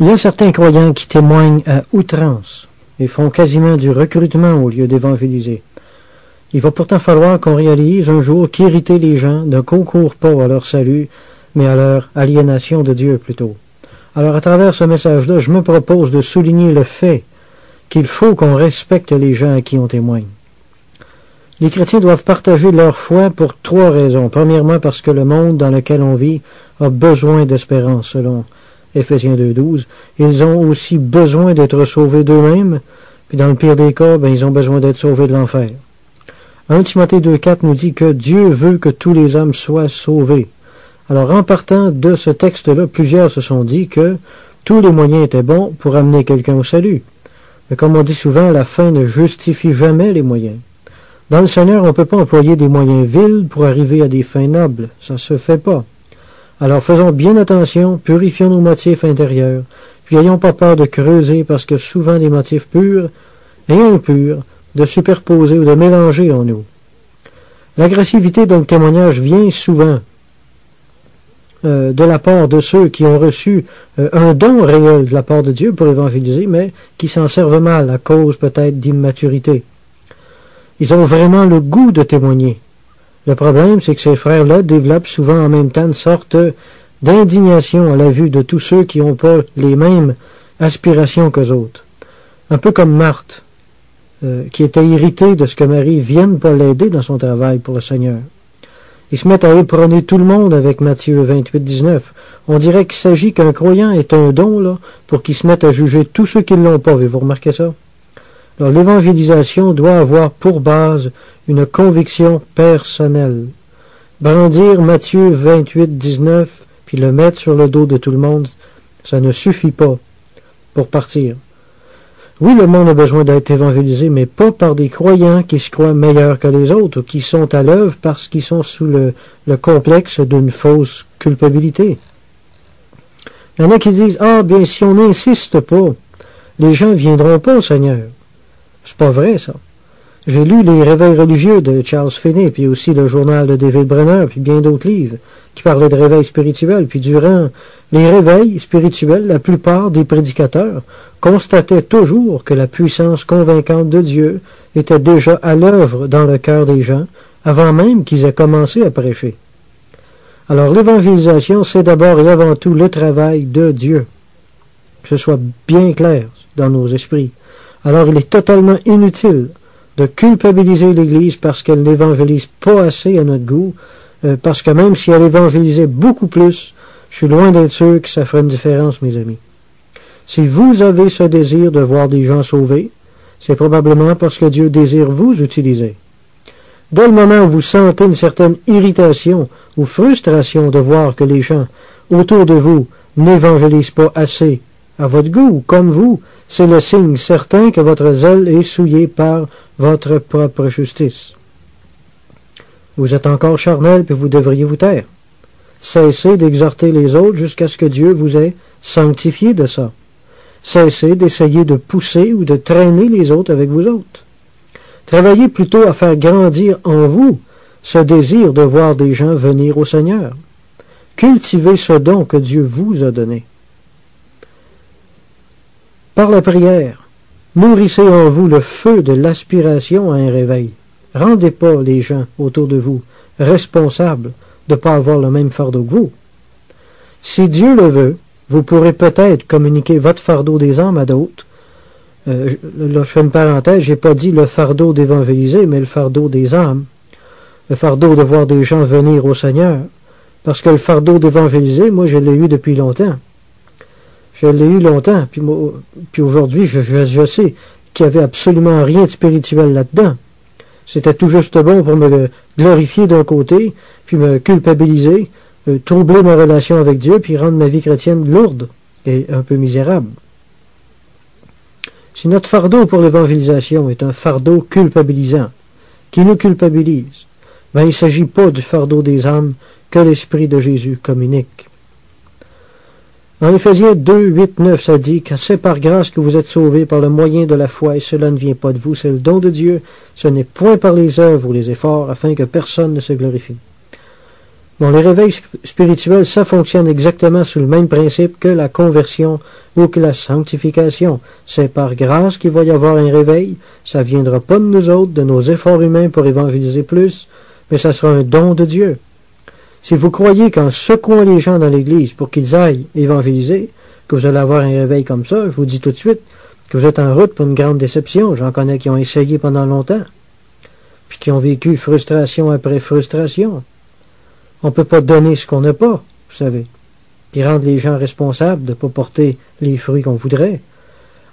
Il y a certains croyants qui témoignent à outrance et font quasiment du recrutement au lieu d'évangéliser. Il va pourtant falloir qu'on réalise un jour qu'irriter les gens ne concourt pas à leur salut, mais à leur aliénation de Dieu plutôt. Alors à travers ce message-là, je me propose de souligner le fait qu'il faut qu'on respecte les gens à qui on témoigne. Les chrétiens doivent partager leur foi pour 3 raisons. Premièrement, parce que le monde dans lequel on vit a besoin d'espérance, selon Éphésiens 2.12. Ils ont aussi besoin d'être sauvés d'eux-mêmes, puis dans le pire des cas, ils ont besoin d'être sauvés de l'enfer. 1 Timothée 2.4 nous dit que Dieu veut que tous les hommes soient sauvés. Alors, en partant de ce texte-là, plusieurs se sont dit que tous les moyens étaient bons pour amener quelqu'un au salut. Mais comme on dit souvent, la fin ne justifie jamais les moyens. Dans le Seigneur, on ne peut pas employer des moyens vils pour arriver à des fins nobles. Ça ne se fait pas. Alors faisons bien attention, purifions nos motifs intérieurs, puis n'ayons pas peur de creuser parce que souvent les motifs purs et impurs de superposer ou de mélanger en nous. L'agressivité dans le témoignage vient souvent de la part de ceux qui ont reçu un don réel de la part de Dieu pour évangéliser, mais qui s'en servent mal à cause peut-être d'immaturité. Ils ont vraiment le goût de témoigner. Le problème, c'est que ces frères-là développent souvent en même temps une sorte d'indignation à la vue de tous ceux qui n'ont pas les mêmes aspirations qu'eux autres. Un peu comme Marthe, qui était irritée de ce que Marie vienne pas l'aider dans son travail pour le Seigneur. Ils se mettent à éperonner tout le monde avec Matthieu 28.19. On dirait qu'il s'agit qu'un croyant est un don là, pour qu'il se mette à juger tous ceux qui ne l'ont pas. Avez-vous remarqué ça? Alors l'évangélisation doit avoir pour base une conviction personnelle. Brandir Matthieu 28.19 puis le mettre sur le dos de tout le monde, ça ne suffit pas pour partir. Oui, le monde a besoin d'être évangélisé, mais pas par des croyants qui se croient meilleurs que les autres ou qui sont à l'œuvre parce qu'ils sont sous le complexe d'une fausse culpabilité. Il y en a qui disent « Ah, bien, si on n'insiste pas, les gens ne viendront pas au Seigneur. » C'est pas vrai, ça. J'ai lu les réveils religieux de Charles Finney, puis aussi le journal de David Brenner, puis bien d'autres livres qui parlaient de réveil spirituel. Puis durant les réveils spirituels, la plupart des prédicateurs constataient toujours que la puissance convaincante de Dieu était déjà à l'œuvre dans le cœur des gens, avant même qu'ils aient commencé à prêcher. Alors l'évangélisation, c'est d'abord et avant tout le travail de Dieu. Que ce soit bien clair dans nos esprits. Alors il est totalement inutile de culpabiliser l'Église parce qu'elle n'évangélise pas assez à notre goût, parce que même si elle évangélisait beaucoup plus, je suis loin d'être sûr que ça ferait une différence, mes amis. Si vous avez ce désir de voir des gens sauvés, c'est probablement parce que Dieu désire vous utiliser. Dès le moment où vous sentez une certaine irritation ou frustration de voir que les gens autour de vous n'évangélisent pas assez à votre goût, comme vous, c'est le signe certain que votre zèle est souillé par votre propre justice. Vous êtes encore charnel, puis vous devriez vous taire. Cessez d'exhorter les autres jusqu'à ce que Dieu vous ait sanctifié de ça. Cessez d'essayer de pousser ou de traîner les autres avec vous autres. Travaillez plutôt à faire grandir en vous ce désir de voir des gens venir au Seigneur. Cultivez ce don que Dieu vous a donné. Par la prière, nourrissez en vous le feu de l'aspiration à un réveil. Rendez pas les gens autour de vous responsables de ne pas avoir le même fardeau que vous. Si Dieu le veut, vous pourrez peut-être communiquer votre fardeau des âmes à d'autres. Là, je fais une parenthèse, j'ai pas dit le fardeau d'évangéliser, mais le fardeau des âmes. Le fardeau de voir des gens venir au Seigneur. Parce que le fardeau d'évangéliser, moi, je l'ai eu depuis longtemps. Je l'ai eu longtemps, puis aujourd'hui, je sais qu'il n'y avait absolument rien de spirituel là-dedans. C'était tout juste bon pour me glorifier d'un côté, puis me culpabiliser, troubler ma relation avec Dieu, puis rendre ma vie chrétienne lourde et un peu misérable. Si notre fardeau pour l'évangélisation est un fardeau culpabilisant, qui nous culpabilise, il ne s'agit pas du fardeau des âmes que l'Esprit de Jésus communique. En Éphésiens 2, 8, 9, ça dit que c'est par grâce que vous êtes sauvés par le moyen de la foi, et cela ne vient pas de vous, c'est le don de Dieu, ce n'est point par les œuvres ou les efforts, afin que personne ne se glorifie. Bon, les réveils spirituels, ça fonctionne exactement sous le même principe que la conversion ou que la sanctification. C'est par grâce qu'il va y avoir un réveil. Ça ne viendra pas de nous autres, de nos efforts humains pour évangéliser plus, mais ça sera un don de Dieu. Si vous croyez qu'en secouant les gens dans l'Église pour qu'ils aillent évangéliser, que vous allez avoir un réveil comme ça, je vous dis tout de suite que vous êtes en route pour une grande déception. J'en connais qui ont essayé pendant longtemps, puis qui ont vécu frustration après frustration. On ne peut pas donner ce qu'on n'a pas, vous savez, et rendre les gens responsables de ne pas porter les fruits qu'on voudrait.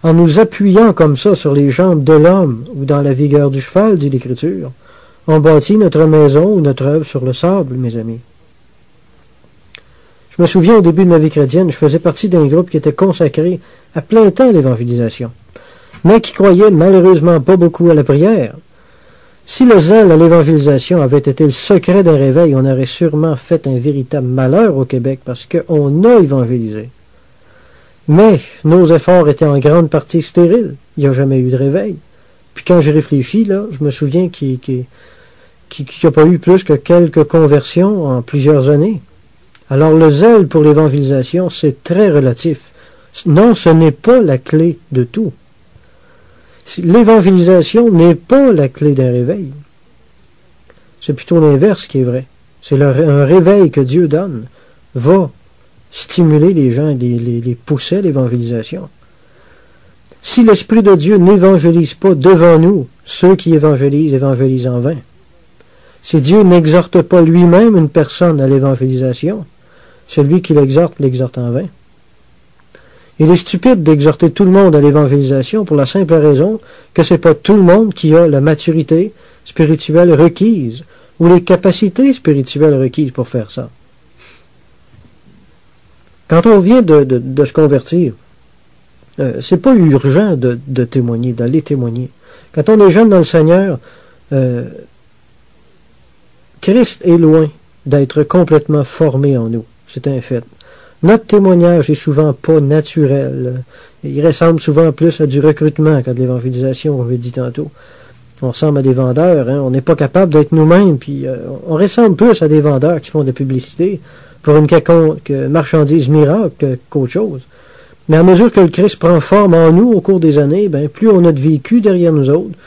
En nous appuyant comme ça sur les jambes de l'homme ou dans la vigueur du cheval, dit l'Écriture, on bâtit notre maison ou notre œuvre sur le sable, mes amis. Je me souviens au début de ma vie chrétienne, je faisais partie d'un groupe qui était consacré à plein temps à l'évangélisation, mais qui croyait malheureusement pas beaucoup à la prière. Si le zèle à l'évangélisation avait été le secret d'un réveil, on aurait sûrement fait un véritable malheur au Québec parce qu'on a évangélisé. Mais nos efforts étaient en grande partie stériles. Il n'y a jamais eu de réveil. Puis quand j'ai réfléchi, là, je me souviens qu'il n'y a pas eu plus que quelques conversions en plusieurs années. Alors le zèle pour l'évangélisation, c'est très relatif. Non, ce n'est pas la clé de tout. L'évangélisation n'est pas la clé d'un réveil. C'est plutôt l'inverse qui est vrai. C'est un réveil que Dieu donne va stimuler les gens, les pousser à l'évangélisation. Si l'Esprit de Dieu n'évangélise pas devant nous, ceux qui évangélisent en vain. Si Dieu n'exhorte pas lui-même une personne à l'évangélisation, celui qui l'exhorte en vain. Il est stupide d'exhorter tout le monde à l'évangélisation pour la simple raison que c'est pas tout le monde qui a la maturité spirituelle requise ou les capacités spirituelles requises pour faire ça. Quand on vient de se convertir, c'est pas urgent de témoigner, d'aller témoigner. Quand on est jeune dans le Seigneur, Christ est loin d'être complètement formé en nous. C'est un fait. Notre témoignage est souvent pas naturel. Il ressemble souvent plus à du recrutement qu'à de l'évangélisation, on l'a dit tantôt. On ressemble à des vendeurs, hein? On n'est pas capable d'être nous-mêmes, puis on ressemble plus à des vendeurs qui font de la publicité pour une quelconque marchandise miracle qu'autre chose. Mais à mesure que le Christ prend forme en nous au cours des années, ben, plus on a de vécu derrière nous autres,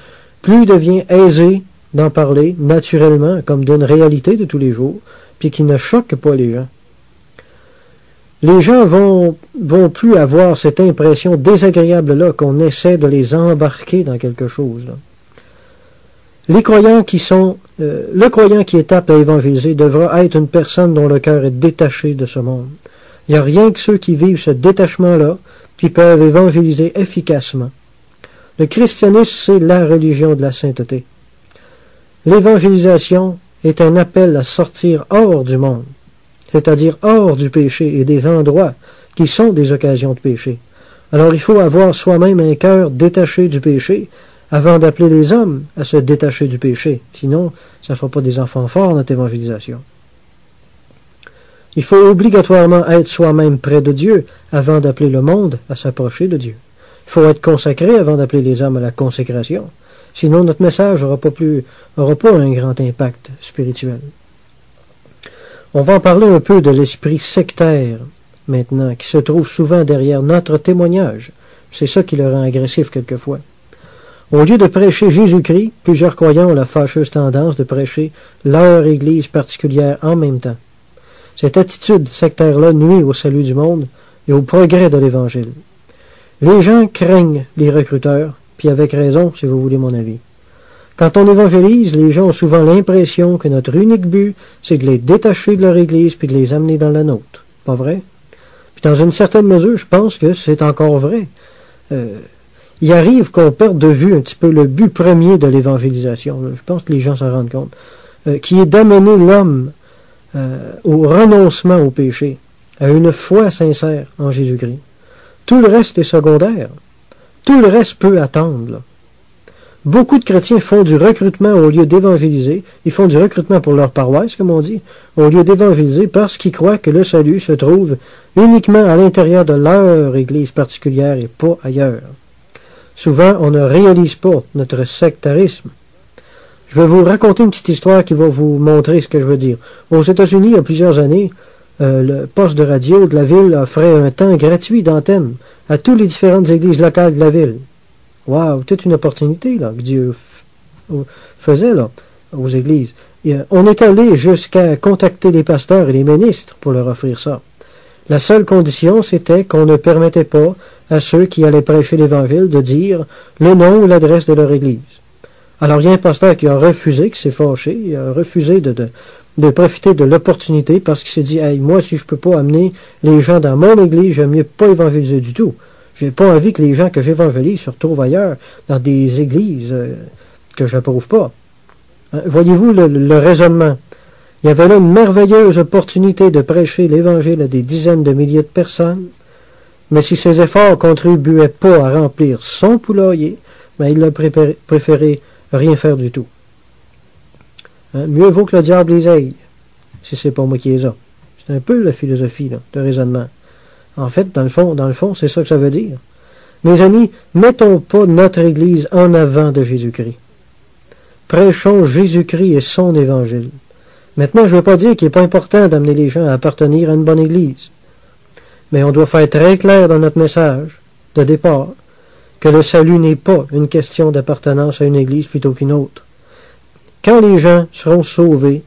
plus il devient aisé d'en parler naturellement, comme d'une réalité de tous les jours, puis qui ne choque pas les gens. Les gens vont plus avoir cette impression désagréable-là qu'on essaie de les embarquer dans quelque chose. Là. Les croyants le croyant qui est apte à évangéliser devra être une personne dont le cœur est détaché de ce monde. Il n'y a rien que ceux qui vivent ce détachement-là qui peuvent évangéliser efficacement. Le christianisme, c'est la religion de la sainteté. L'évangélisation est un appel à sortir hors du monde, c'est-à-dire hors du péché et des endroits qui sont des occasions de péché. Alors il faut avoir soi-même un cœur détaché du péché avant d'appeler les hommes à se détacher du péché. Sinon, ça ne fera pas des enfants forts, notre évangélisation. Il faut obligatoirement être soi-même près de Dieu avant d'appeler le monde à s'approcher de Dieu. Il faut être consacré avant d'appeler les hommes à la consécration. Sinon, notre message n'aura pas un grand impact spirituel. On va en parler un peu de l'esprit sectaire, maintenant, qui se trouve souvent derrière notre témoignage. C'est ça qui le rend agressif quelquefois. Au lieu de prêcher Jésus-Christ, plusieurs croyants ont la fâcheuse tendance de prêcher leur Église particulière en même temps. Cette attitude sectaire-là nuit au salut du monde et au progrès de l'Évangile. Les gens craignent les recruteurs, puis avec raison, si vous voulez mon avis. Quand on évangélise, les gens ont souvent l'impression que notre unique but, c'est de les détacher de leur Église puis de les amener dans la nôtre. Pas vrai? Puis dans une certaine mesure, je pense que c'est encore vrai. Il arrive qu'on perde de vue un petit peu le but premier de l'évangélisation. Je pense que les gens s'en rendent compte. Qui est d'amener l'homme au renoncement au péché, à une foi sincère en Jésus-Christ. Tout le reste est secondaire. Tout le reste peut attendre. Là. Beaucoup de chrétiens font du recrutement au lieu d'évangéliser. Ils font du recrutement pour leur paroisse, comme on dit, au lieu d'évangéliser parce qu'ils croient que le salut se trouve uniquement à l'intérieur de leur Église particulière et pas ailleurs. Souvent, on ne réalise pas notre sectarisme. Je vais vous raconter une petite histoire qui va vous montrer ce que je veux dire. Aux États-Unis, il y a plusieurs années, le poste de radio de la ville offrait un temps gratuit d'antenne à toutes les différentes églises locales de la ville. Wow, toute une opportunité là, que Dieu faisait là, aux églises. Et, on est allé jusqu'à contacter les pasteurs et les ministres pour leur offrir ça. La seule condition, c'était qu'on ne permettait pas à ceux qui allaient prêcher l'Évangile de dire le nom ou l'adresse de leur église. Alors, il y a un pasteur qui a refusé, qui s'est fâché, il a refusé de profiter de l'opportunité parce qu'il s'est dit, hey, moi, si je peux pas amener les gens dans mon église, j'aime mieux pas évangéliser du tout. J'ai pas envie que les gens que j'évangélise se retrouvent ailleurs, dans des églises que j'approuve pas. Voyez-vous le raisonnement. Il y avait là une merveilleuse opportunité de prêcher l'Évangile à des dizaines de milliers de personnes, mais si ses efforts contribuaient pas à remplir son poulailler, ben il a préféré rien faire du tout. Mieux vaut que le diable les aille, si c'est pas moi qui les a. C'est un peu la philosophie là, de raisonnement. En fait, dans le fond, c'est ça que ça veut dire. Mes amis, mettons pas notre Église en avant de Jésus-Christ. Prêchons Jésus-Christ et son Évangile. Maintenant, je ne veux pas dire qu'il n'est pas important d'amener les gens à appartenir à une bonne Église. Mais on doit faire très clair dans notre message, de départ, que le salut n'est pas une question d'appartenance à une Église plutôt qu'une autre. Quand les gens seront sauvés,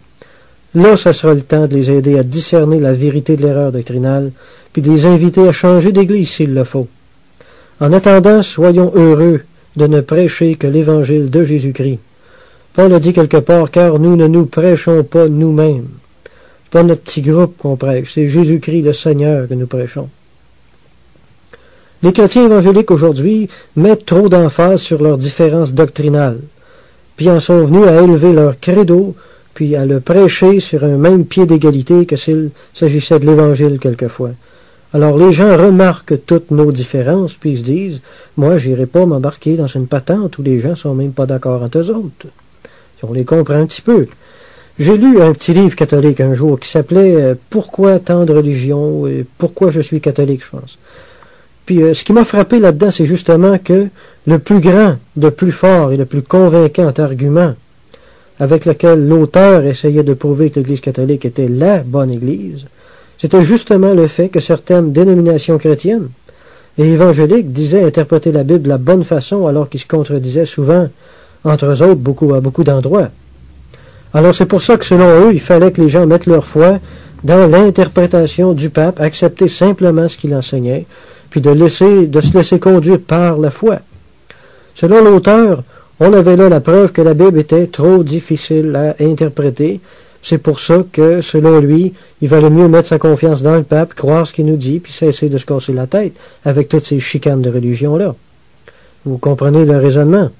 là, ce sera le temps de les aider à discerner la vérité de l'erreur doctrinale, puis de les inviter à changer d'Église s'il le faut. En attendant, soyons heureux de ne prêcher que l'Évangile de Jésus-Christ. Paul a dit quelque part, car nous ne nous prêchons pas nous-mêmes. C'est pas notre petit groupe qu'on prêche, c'est Jésus-Christ le Seigneur que nous prêchons. Les chrétiens évangéliques aujourd'hui mettent trop d'emphase sur leurs différences doctrinales, puis en sont venus à élever leur credo, puis à le prêcher sur un même pied d'égalité que s'il s'agissait de l'Évangile quelquefois. Alors les gens remarquent toutes nos différences, puis ils se disent, moi, j'irai pas m'embarquer dans une patente où les gens sont même pas d'accord entre eux autres. On les comprend un petit peu. J'ai lu un petit livre catholique un jour qui s'appelait « Pourquoi tant de religion ?» et « Pourquoi je suis catholique », je pense. Puis ce qui m'a frappé là-dedans, c'est justement que le plus grand, le plus fort et le plus convaincant argument avec lequel l'auteur essayait de prouver que l'Église catholique était la bonne Église, c'était justement le fait que certaines dénominations chrétiennes et évangéliques disaient interpréter la Bible de la bonne façon alors qu'ils se contredisaient souvent entre eux autres, à beaucoup d'endroits. Alors c'est pour ça que selon eux, il fallait que les gens mettent leur foi dans l'interprétation du pape, accepter simplement ce qu'il enseignait, puis de se laisser conduire par la foi. Selon l'auteur, on avait là la preuve que la Bible était trop difficile à interpréter. C'est pour ça que, selon lui, il valait mieux mettre sa confiance dans le pape, croire ce qu'il nous dit, puis cesser de se casser la tête avec toutes ces chicanes de religion-là. Vous comprenez le raisonnement?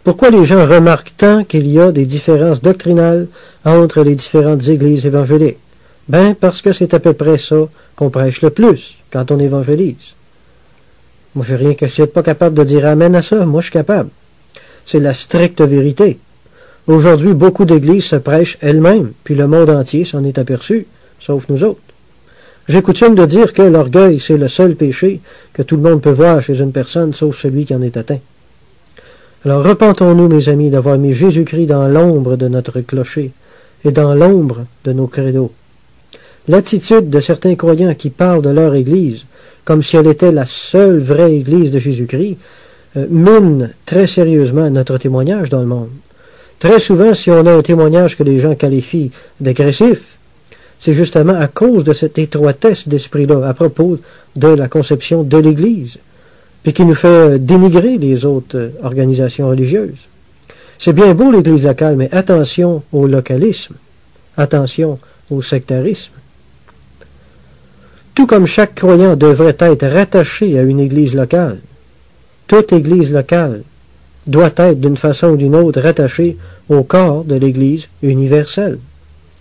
Pourquoi les gens remarquent tant qu'il y a des différences doctrinales entre les différentes églises évangéliques? Ben, parce que c'est à peu près ça qu'on prêche le plus quand on évangélise. Moi, je suis pas capable de dire amen à ça. Moi, je suis capable. C'est la stricte vérité. Aujourd'hui, beaucoup d'églises se prêchent elles-mêmes, puis le monde entier s'en est aperçu, sauf nous autres. J'ai coutume de dire que l'orgueil, c'est le seul péché que tout le monde peut voir chez une personne, sauf celui qui en est atteint. Alors repentons-nous, mes amis, d'avoir mis Jésus-Christ dans l'ombre de notre clocher et dans l'ombre de nos credos. L'attitude de certains croyants qui parlent de leur Église comme si elle était la seule vraie Église de Jésus-Christ mine très sérieusement notre témoignage dans le monde. Très souvent, si on a un témoignage que les gens qualifient d'agressif, c'est justement à cause de cette étroitesse d'esprit-là à propos de la conception de l'Église, puis qui nous fait dénigrer les autres organisations religieuses. C'est bien beau l'Église locale, mais attention au localisme, attention au sectarisme. Tout comme chaque croyant devrait être rattaché à une Église locale, toute Église locale doit être d'une façon ou d'une autre rattachée au corps de l'Église universelle,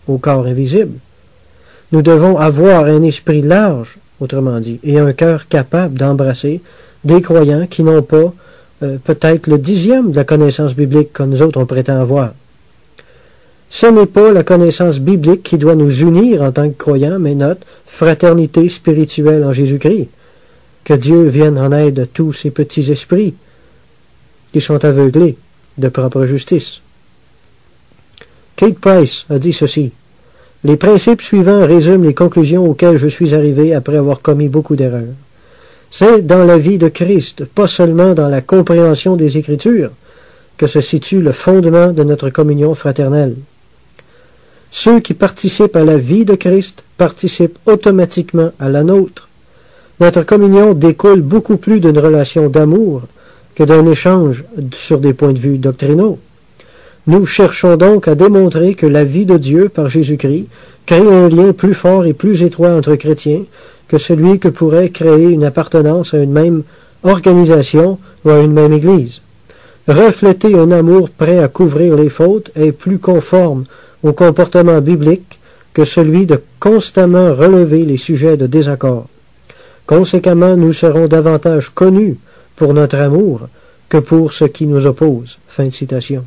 au corps invisible. Nous devons avoir un esprit large, autrement dit, et un cœur capable d'embrasser des croyants qui n'ont pas peut-être le 10e de la connaissance biblique que nous autres on prétend avoir. Ce n'est pas la connaissance biblique qui doit nous unir en tant que croyants, mais notre fraternité spirituelle en Jésus-Christ. Que Dieu vienne en aide à tous ces petits esprits qui sont aveuglés de propre justice. Kate Price a dit ceci. Les principes suivants résument les conclusions auxquelles je suis arrivé après avoir commis beaucoup d'erreurs. C'est dans la vie de Christ, pas seulement dans la compréhension des Écritures, que se situe le fondement de notre communion fraternelle. Ceux qui participent à la vie de Christ participent automatiquement à la nôtre. Notre communion découle beaucoup plus d'une relation d'amour que d'un échange sur des points de vue doctrinaux. Nous cherchons donc à démontrer que la vie de Dieu par Jésus-Christ crée un lien plus fort et plus étroit entre chrétiens que celui que pourrait créer une appartenance à une même organisation ou à une même Église. Refléter un amour prêt à couvrir les fautes est plus conforme au comportement biblique que celui de constamment relever les sujets de désaccord. Conséquemment, nous serons davantage connus pour notre amour que pour ce qui nous oppose. Fin de citation.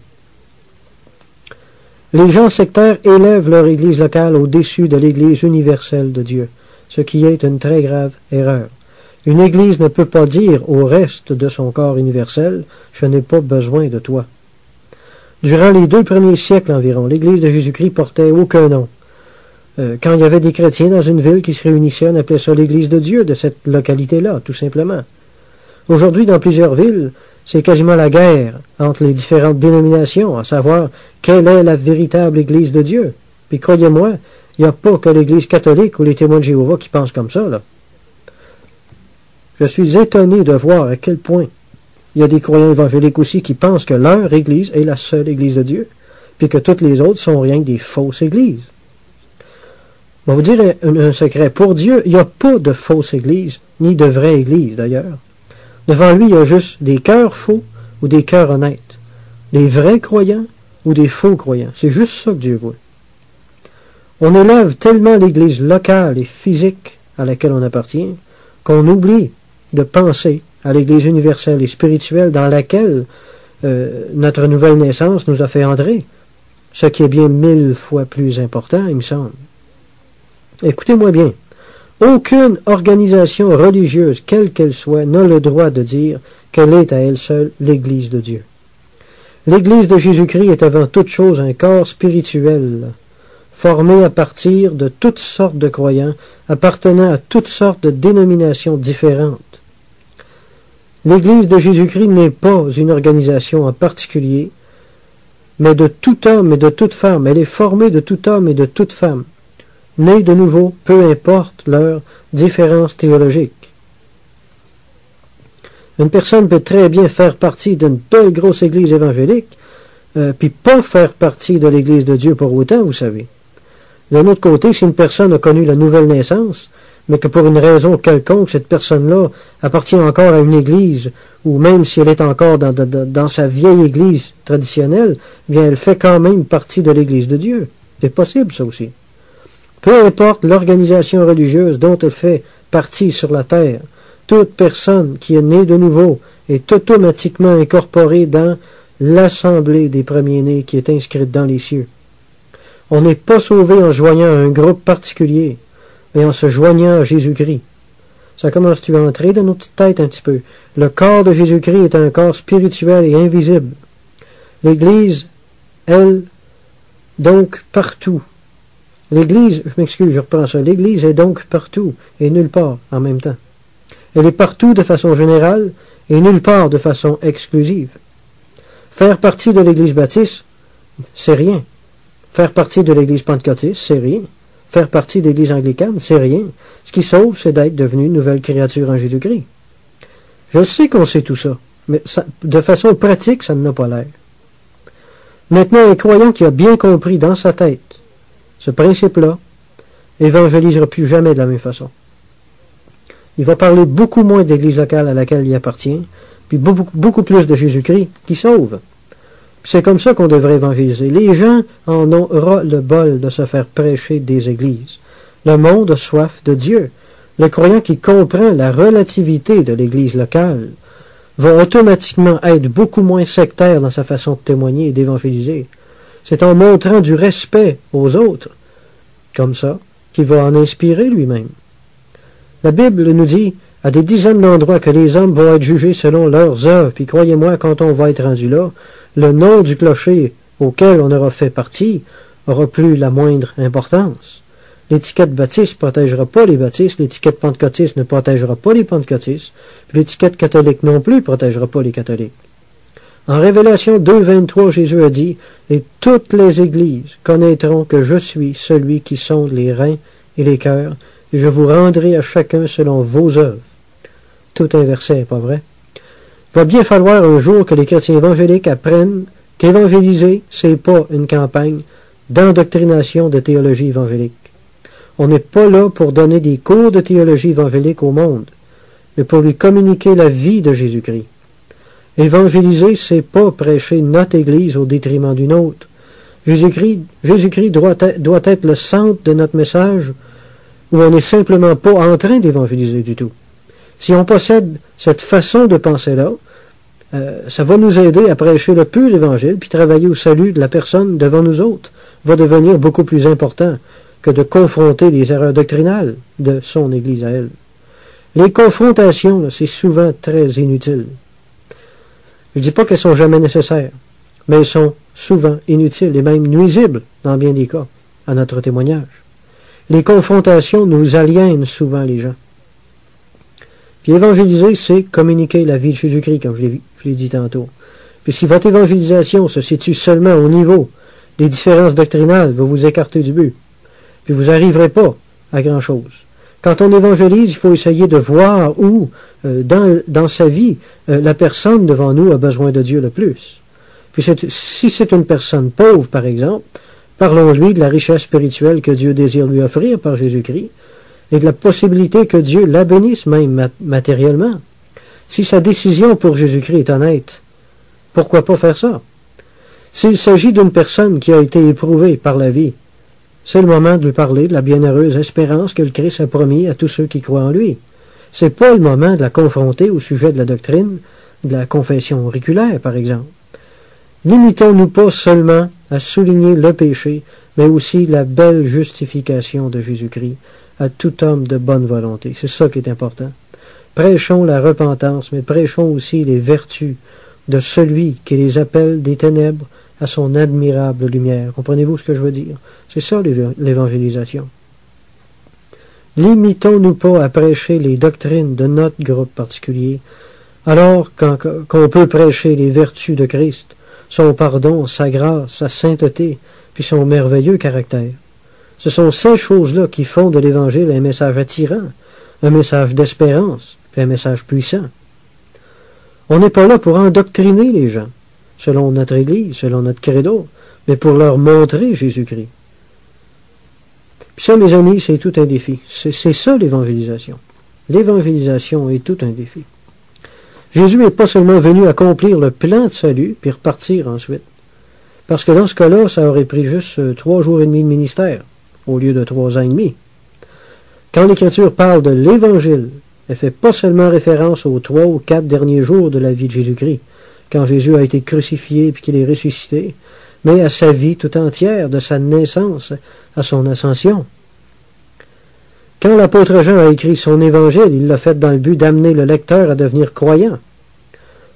Les gens sectaires élèvent leur Église locale au-dessus de l'Église universelle de Dieu, ce qui est une très grave erreur. Une Église ne peut pas dire au reste de son corps universel « Je n'ai pas besoin de toi ». Durant les 2 premiers siècles environ, l'Église de Jésus-Christ portait aucun nom. Quand il y avait des chrétiens dans une ville qui se réunissaient, on appelait ça l'Église de Dieu, de cette localité-là, tout simplement. Aujourd'hui, dans plusieurs villes, c'est quasiment la guerre entre les différentes dénominations, à savoir quelle est la véritable Église de Dieu. Puis croyez-moi, il n'y a pas que l'Église catholique ou les témoins de Jéhovah qui pensent comme ça, là. Je suis étonné de voir à quel point il y a des croyants évangéliques aussi qui pensent que leur Église est la seule Église de Dieu, puis que toutes les autres sont rien que des fausses églises. On va vous dire un secret. Pour Dieu, il n'y a pas de fausse Église, ni de vraie Église d'ailleurs. Devant lui, il y a juste des cœurs faux ou des cœurs honnêtes, des vrais croyants ou des faux croyants. C'est juste ça que Dieu veut. On élève tellement l'Église locale et physique à laquelle on appartient qu'on oublie de penser à l'Église universelle et spirituelle dans laquelle notre nouvelle naissance nous a fait entrer, ce qui est bien 1000 fois plus important, il me semble. Écoutez-moi bien. Aucune organisation religieuse, quelle qu'elle soit, n'a le droit de dire qu'elle est à elle seule l'Église de Dieu. L'Église de Jésus-Christ est avant toute chose un corps spirituel, formé à partir de toutes sortes de croyants, appartenant à toutes sortes de dénominations différentes. L'Église de Jésus-Christ n'est pas une organisation en particulier, mais de tout homme et de toute femme. Elle est formée de tout homme et de toute femme, nés de nouveau, peu importe leurs différences théologiques. Une personne peut très bien faire partie d'une belle grosse église évangélique, puis pas faire partie de l'Église de Dieu pour autant, vous savez. D'un autre côté, si une personne a connu la nouvelle naissance, mais que pour une raison quelconque, cette personne-là appartient encore à une église, ou même si elle est encore dans sa vieille église traditionnelle, bien elle fait quand même partie de l'Église de Dieu. C'est possible, ça aussi. Peu importe l'organisation religieuse dont elle fait partie sur la terre, toute personne qui est née de nouveau est automatiquement incorporée dans l'assemblée des premiers-nés qui est inscrite dans les cieux. On n'est pas sauvé en se joignant à un groupe particulier, mais en se joignant à Jésus-Christ. Ça commence-tu à entrer dans nos petites têtes un petit peu? Le corps de Jésus-Christ est un corps spirituel et invisible. L'Église, elle, donc partout. L'Église, je m'excuse, je reprends ça. L'Église est donc partout et nulle part en même temps. Elle est partout de façon générale et nulle part de façon exclusive. Faire partie de l'Église baptiste, c'est rien. Faire partie de l'Église pentecôtiste, c'est rien. Faire partie de l'Église anglicane, c'est rien. Ce qui sauve, c'est d'être devenu une nouvelle créature en Jésus-Christ. Je sais qu'on sait tout ça, mais ça, de façon pratique, ça n'a pas l'air. Maintenant, un croyant qui a bien compris dans sa tête ce principe-là, évangélisera plus jamais de la même façon. Il va parler beaucoup moins de l'Église locale à laquelle il appartient, puis beaucoup plus de Jésus-Christ qui sauve. C'est comme ça qu'on devrait évangéliser. Les gens en ont ras-le-bol de se faire prêcher des églises. Le monde a soif de Dieu. Le croyant qui comprend la relativité de l'Église locale va automatiquement être beaucoup moins sectaire dans sa façon de témoigner et d'évangéliser. C'est en montrant du respect aux autres, comme ça, qu'il va en inspirer lui-même. La Bible nous dit à des dizaines d'endroits que les hommes vont être jugés selon leurs œuvres. Puis croyez-moi, quand on va être rendu là, le nom du clocher auquel on aura fait partie aura plus la moindre importance. L'étiquette baptiste ne protégera pas les baptistes, l'étiquette pentecôtiste ne protégera pas les pentecôtistes, puis l'étiquette catholique non plus ne protégera pas les catholiques. En Révélation 2,23, Jésus a dit, « Et toutes les églises connaîtront que je suis celui qui sonde les reins et les cœurs, et je vous rendrai à chacun selon vos œuvres. » Tout inversé, pas vrai? Il va bien falloir un jour que les chrétiens évangéliques apprennent qu'évangéliser, c'est pas une campagne d'endoctrination de théologie évangélique. On n'est pas là pour donner des cours de théologie évangélique au monde, mais pour lui communiquer la vie de Jésus-Christ. Évangéliser, c'est pas prêcher notre Église au détriment d'une autre. Jésus-Christ doit être le centre de notre message, où on n'est simplement pas en train d'évangéliser du tout. Si on possède cette façon de penser-là, ça va nous aider à prêcher le pur Évangile, puis travailler au salut de la personne devant nous autres, va devenir beaucoup plus important que de confronter les erreurs doctrinales de son Église à elle. Les confrontations, c'est souvent très inutile. Je ne dis pas qu'elles sont jamais nécessaires, mais elles sont souvent inutiles et même nuisibles, dans bien des cas, à notre témoignage. Les confrontations nous aliènent souvent les gens. Puis évangéliser, c'est communiquer la vie de Jésus-Christ, comme je l'ai dit tantôt. Puis si votre évangélisation se situe seulement au niveau des différences doctrinales, va vous écarter du but. Puis vous n'arriverez pas à grand-chose. Quand on évangélise, il faut essayer de voir où, dans sa vie, la personne devant nous a besoin de Dieu le plus. Puis si c'est une personne pauvre, par exemple, parlons-lui de la richesse spirituelle que Dieu désire lui offrir par Jésus-Christ, et de la possibilité que Dieu la bénisse même matériellement. Si sa décision pour Jésus-Christ est honnête, pourquoi pas faire ça? S'il s'agit d'une personne qui a été éprouvée par la vie, c'est le moment de lui parler de la bienheureuse espérance que le Christ a promis à tous ceux qui croient en lui. C'est pas le moment de la confronter au sujet de la doctrine, de la confession auriculaire, par exemple. Limitons-nous pas seulement à souligner le péché, mais aussi la belle justification de Jésus-Christ à tout homme de bonne volonté. C'est ça qui est important. Prêchons la repentance, mais prêchons aussi les vertus de celui qui les appelle des ténèbres à son admirable lumière. Comprenez-vous ce que je veux dire? C'est ça l'évangélisation. Limitons-nous pas à prêcher les doctrines de notre groupe particulier, alors qu'on peut prêcher les vertus de Christ, son pardon, sa grâce, sa sainteté, puis son merveilleux caractère. Ce sont ces choses-là qui font de l'Évangile un message attirant, un message d'espérance, puis un message puissant. On n'est pas là pour endoctriner les gens, selon notre Église, selon notre credo, mais pour leur montrer Jésus-Christ. Puis ça, mes amis, c'est tout un défi. C'est ça l'évangélisation. L'évangélisation est tout un défi. Jésus n'est pas seulement venu accomplir le plan de salut, puis repartir ensuite. Parce que dans ce cas-là, ça aurait pris juste 3 jours et demi de ministère, au lieu de 3 ans et demi. Quand l'Écriture parle de l'Évangile, elle ne fait pas seulement référence aux 3 ou 4 derniers jours de la vie de Jésus-Christ, quand Jésus a été crucifié puis qu'il est ressuscité, mais à sa vie tout entière, de sa naissance à son ascension. Quand l'apôtre Jean a écrit son Évangile, il l'a fait dans le but d'amener le lecteur à devenir croyant.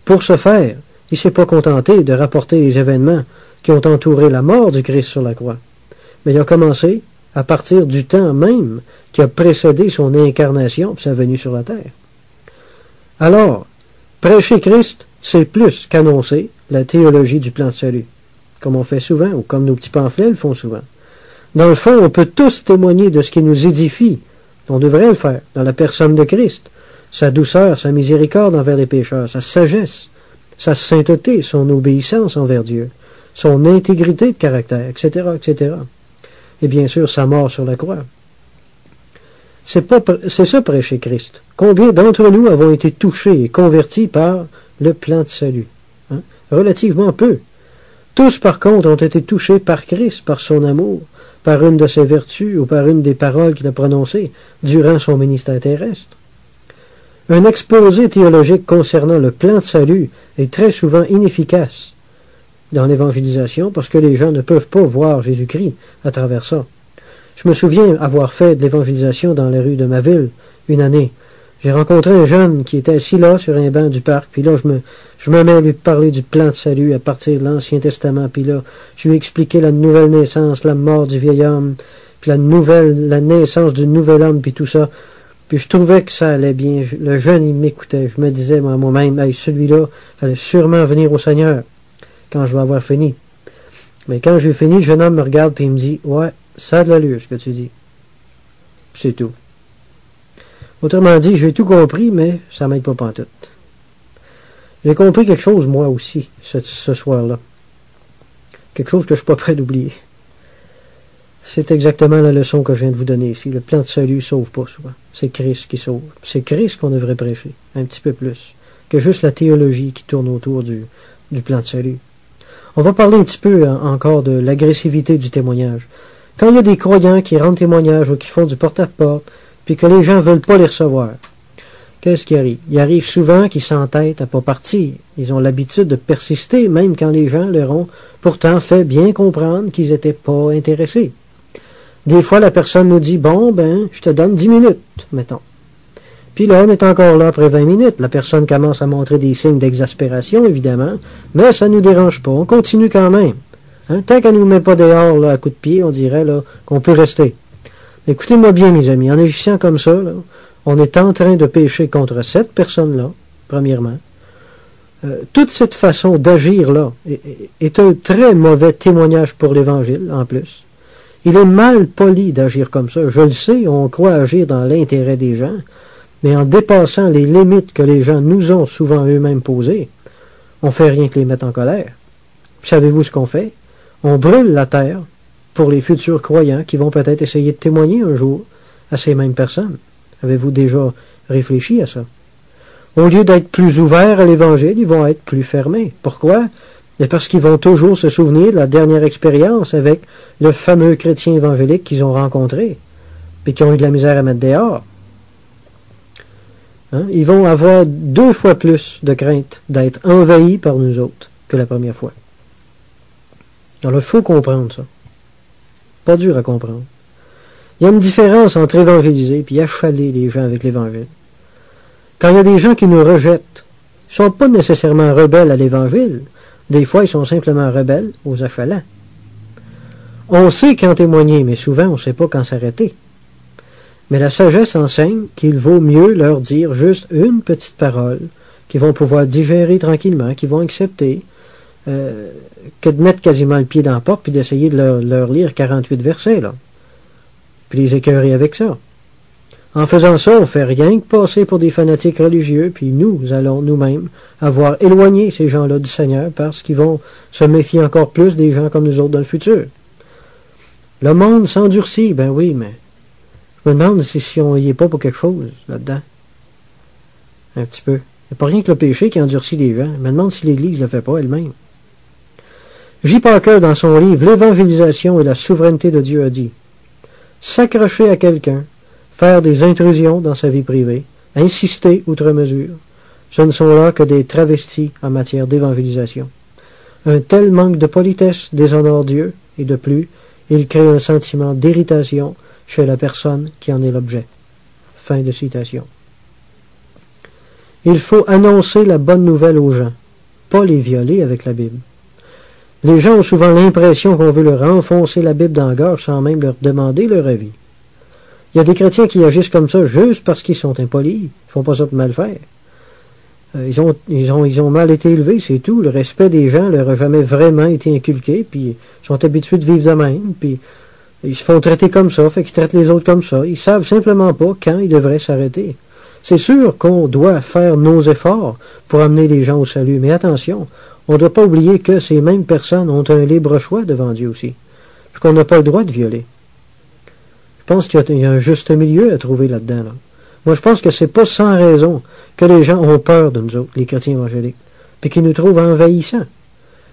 Pour ce faire, il ne s'est pas contenté de rapporter les événements qui ont entouré la mort du Christ sur la croix, mais il a commencé à partir du temps même qui a précédé son incarnation et sa venue sur la terre. Alors, prêcher Christ, c'est plus qu'annoncer la théologie du plan de salut, comme on fait souvent, ou comme nos petits pamphlets le font souvent. Dans le fond, on peut tous témoigner de ce qui nous édifie. On devrait le faire dans la personne de Christ, sa douceur, sa miséricorde envers les pécheurs, sa sagesse, sa sainteté, son obéissance envers Dieu, son intégrité de caractère, etc., etc. Et bien sûr, sa mort sur la croix. C'est ça prêcher Christ. Combien d'entre nous avons été touchés et convertis par le plan de salut? Relativement peu. Tous, par contre, ont été touchés par Christ, par son amour, par une de ses vertus ou par une des paroles qu'il a prononcées durant son ministère terrestre. Un exposé théologique concernant le plan de salut est très souvent inefficace dans l'évangélisation parce que les gens ne peuvent pas voir Jésus-Christ à travers ça. Je me souviens avoir fait de l'évangélisation dans les rues de ma ville une année. J'ai rencontré un jeune qui était assis là sur un banc du parc, puis là, je me mets à lui parler du plan de salut à partir de l'Ancien Testament, puis là, je lui ai expliqué la nouvelle naissance, la mort du vieil homme, puis la naissance du nouvel homme, puis tout ça. Puis je trouvais que ça allait bien. Le jeune, il m'écoutait. Je me disais moi-même, hey, celui-là allait sûrement venir au Seigneur quand je vais avoir fini. Mais quand j'ai fini, le jeune homme me regarde et il me dit, ouais, ça a de l'allure ce que tu dis. Puis c'est tout. Autrement dit, j'ai tout compris, mais ça m'aide pas pantoute. J'ai compris quelque chose, moi aussi, ce soir-là. Quelque chose que je suis pas prêt d'oublier. C'est exactement la leçon que je viens de vous donner ici. Le plan de salut ne sauve pas souvent. C'est Christ qui sauve. C'est Christ qu'on devrait prêcher, un petit peu plus, que juste la théologie qui tourne autour du plan de salut. On va parler un petit peu encore de l'agressivité du témoignage. Quand il y a des croyants qui rendent témoignage ou qui font du porte-à-porte, puis que les gens ne veulent pas les recevoir, qu'est-ce qui arrive? Il arrive souvent qu'ils s'entêtent à pas partir. Ils ont l'habitude de persister, même quand les gens leur ont pourtant fait bien comprendre qu'ils n'étaient pas intéressés. Des fois, la personne nous dit, bon, je te donne 10 minutes, mettons. Puis là, on est encore là après 20 minutes. La personne commence à montrer des signes d'exaspération, évidemment, mais ça ne nous dérange pas. On continue quand même. Hein? Tant qu'elle ne nous met pas dehors là, à coups de pied, on dirait là, qu'on peut rester. Écoutez-moi bien, mes amis, en agissant comme ça, là, on est en train de pécher contre cette personne-là, premièrement. Toute cette façon d'agir-là est un très mauvais témoignage pour l'Évangile, en plus. Il est mal poli d'agir comme ça. Je le sais, on croit agir dans l'intérêt des gens, mais en dépassant les limites que les gens nous ont souvent eux-mêmes posées, on fait rien que les mettre en colère. Puis savez-vous ce qu'on fait? On brûle la terre pour les futurs croyants qui vont peut-être essayer de témoigner un jour à ces mêmes personnes. Avez-vous déjà réfléchi à ça? Au lieu d'être plus ouverts à l'Évangile, ils vont être plus fermés. Pourquoi? C'est parce qu'ils vont toujours se souvenir de la dernière expérience avec le fameux chrétien évangélique qu'ils ont rencontré, puis qui ont eu de la misère à mettre dehors. Hein? Ils vont avoir 2 fois plus de crainte d'être envahis par nous autres que la première fois. Alors, il faut comprendre ça. Pas dur à comprendre. Il y a une différence entre évangéliser et achaler les gens avec l'Évangile. Quand il y a des gens qui nous rejettent, ils ne sont pas nécessairement rebelles à l'Évangile. Des fois, ils sont simplement rebelles aux achalants. On sait quand témoigner, mais souvent, on ne sait pas quand s'arrêter. Mais la sagesse enseigne qu'il vaut mieux leur dire juste une petite parole qu'ils vont pouvoir digérer tranquillement, qu'ils vont accepter, que de mettre quasiment le pied dans la porte puis d'essayer de leur lire 48 versets, là. Puis les écœurer avec ça. En faisant ça, on ne fait rien que passer pour des fanatiques religieux, puis nous allons nous-mêmes avoir éloigné ces gens-là du Seigneur parce qu'ils vont se méfier encore plus des gens comme nous autres dans le futur. Le monde s'endurcit, ben oui, mais je me demande si on y est pas pour quelque chose là-dedans. Un petit peu. Il n'y a pas rien que le péché qui endurcit les gens. Je me demande si l'Église ne le fait pas elle-même. J. Parker, dans son livre « L'évangélisation et la souveraineté de Dieu » a dit « S'accrocher à quelqu'un, faire des intrusions dans sa vie privée, insister outre mesure, ce ne sont là que des travestis en matière d'évangélisation. Un tel manque de politesse déshonore Dieu, et de plus, il crée un sentiment d'irritation chez la personne qui en est l'objet. » Fin de citation. Il faut annoncer la bonne nouvelle aux gens, pas les violer avec la Bible. Les gens ont souvent l'impression qu'on veut leur enfoncer la Bible dans la gorge sans même leur demander leur avis. Il y a des chrétiens qui agissent comme ça juste parce qu'ils sont impolis. Ils font pas ça pour mal faire. Ils ont mal été élevés, c'est tout. Le respect des gens leur a jamais vraiment été inculqué, puis ils sont habitués de vivre de même, puis ils se font traiter comme ça, fait qu'ils traitent les autres comme ça. Ils savent simplement pas quand ils devraient s'arrêter. C'est sûr qu'on doit faire nos efforts pour amener les gens au salut, mais attention, on ne doit pas oublier que ces mêmes personnes ont un libre choix devant Dieu aussi, puis qu'on n'a pas le droit de violer. Je pense qu'il y a un juste milieu à trouver là-dedans. Là. Moi, je pense que c'est pas sans raison que les gens ont peur de nous autres, les chrétiens évangéliques, puis qu'ils nous trouvent envahissants.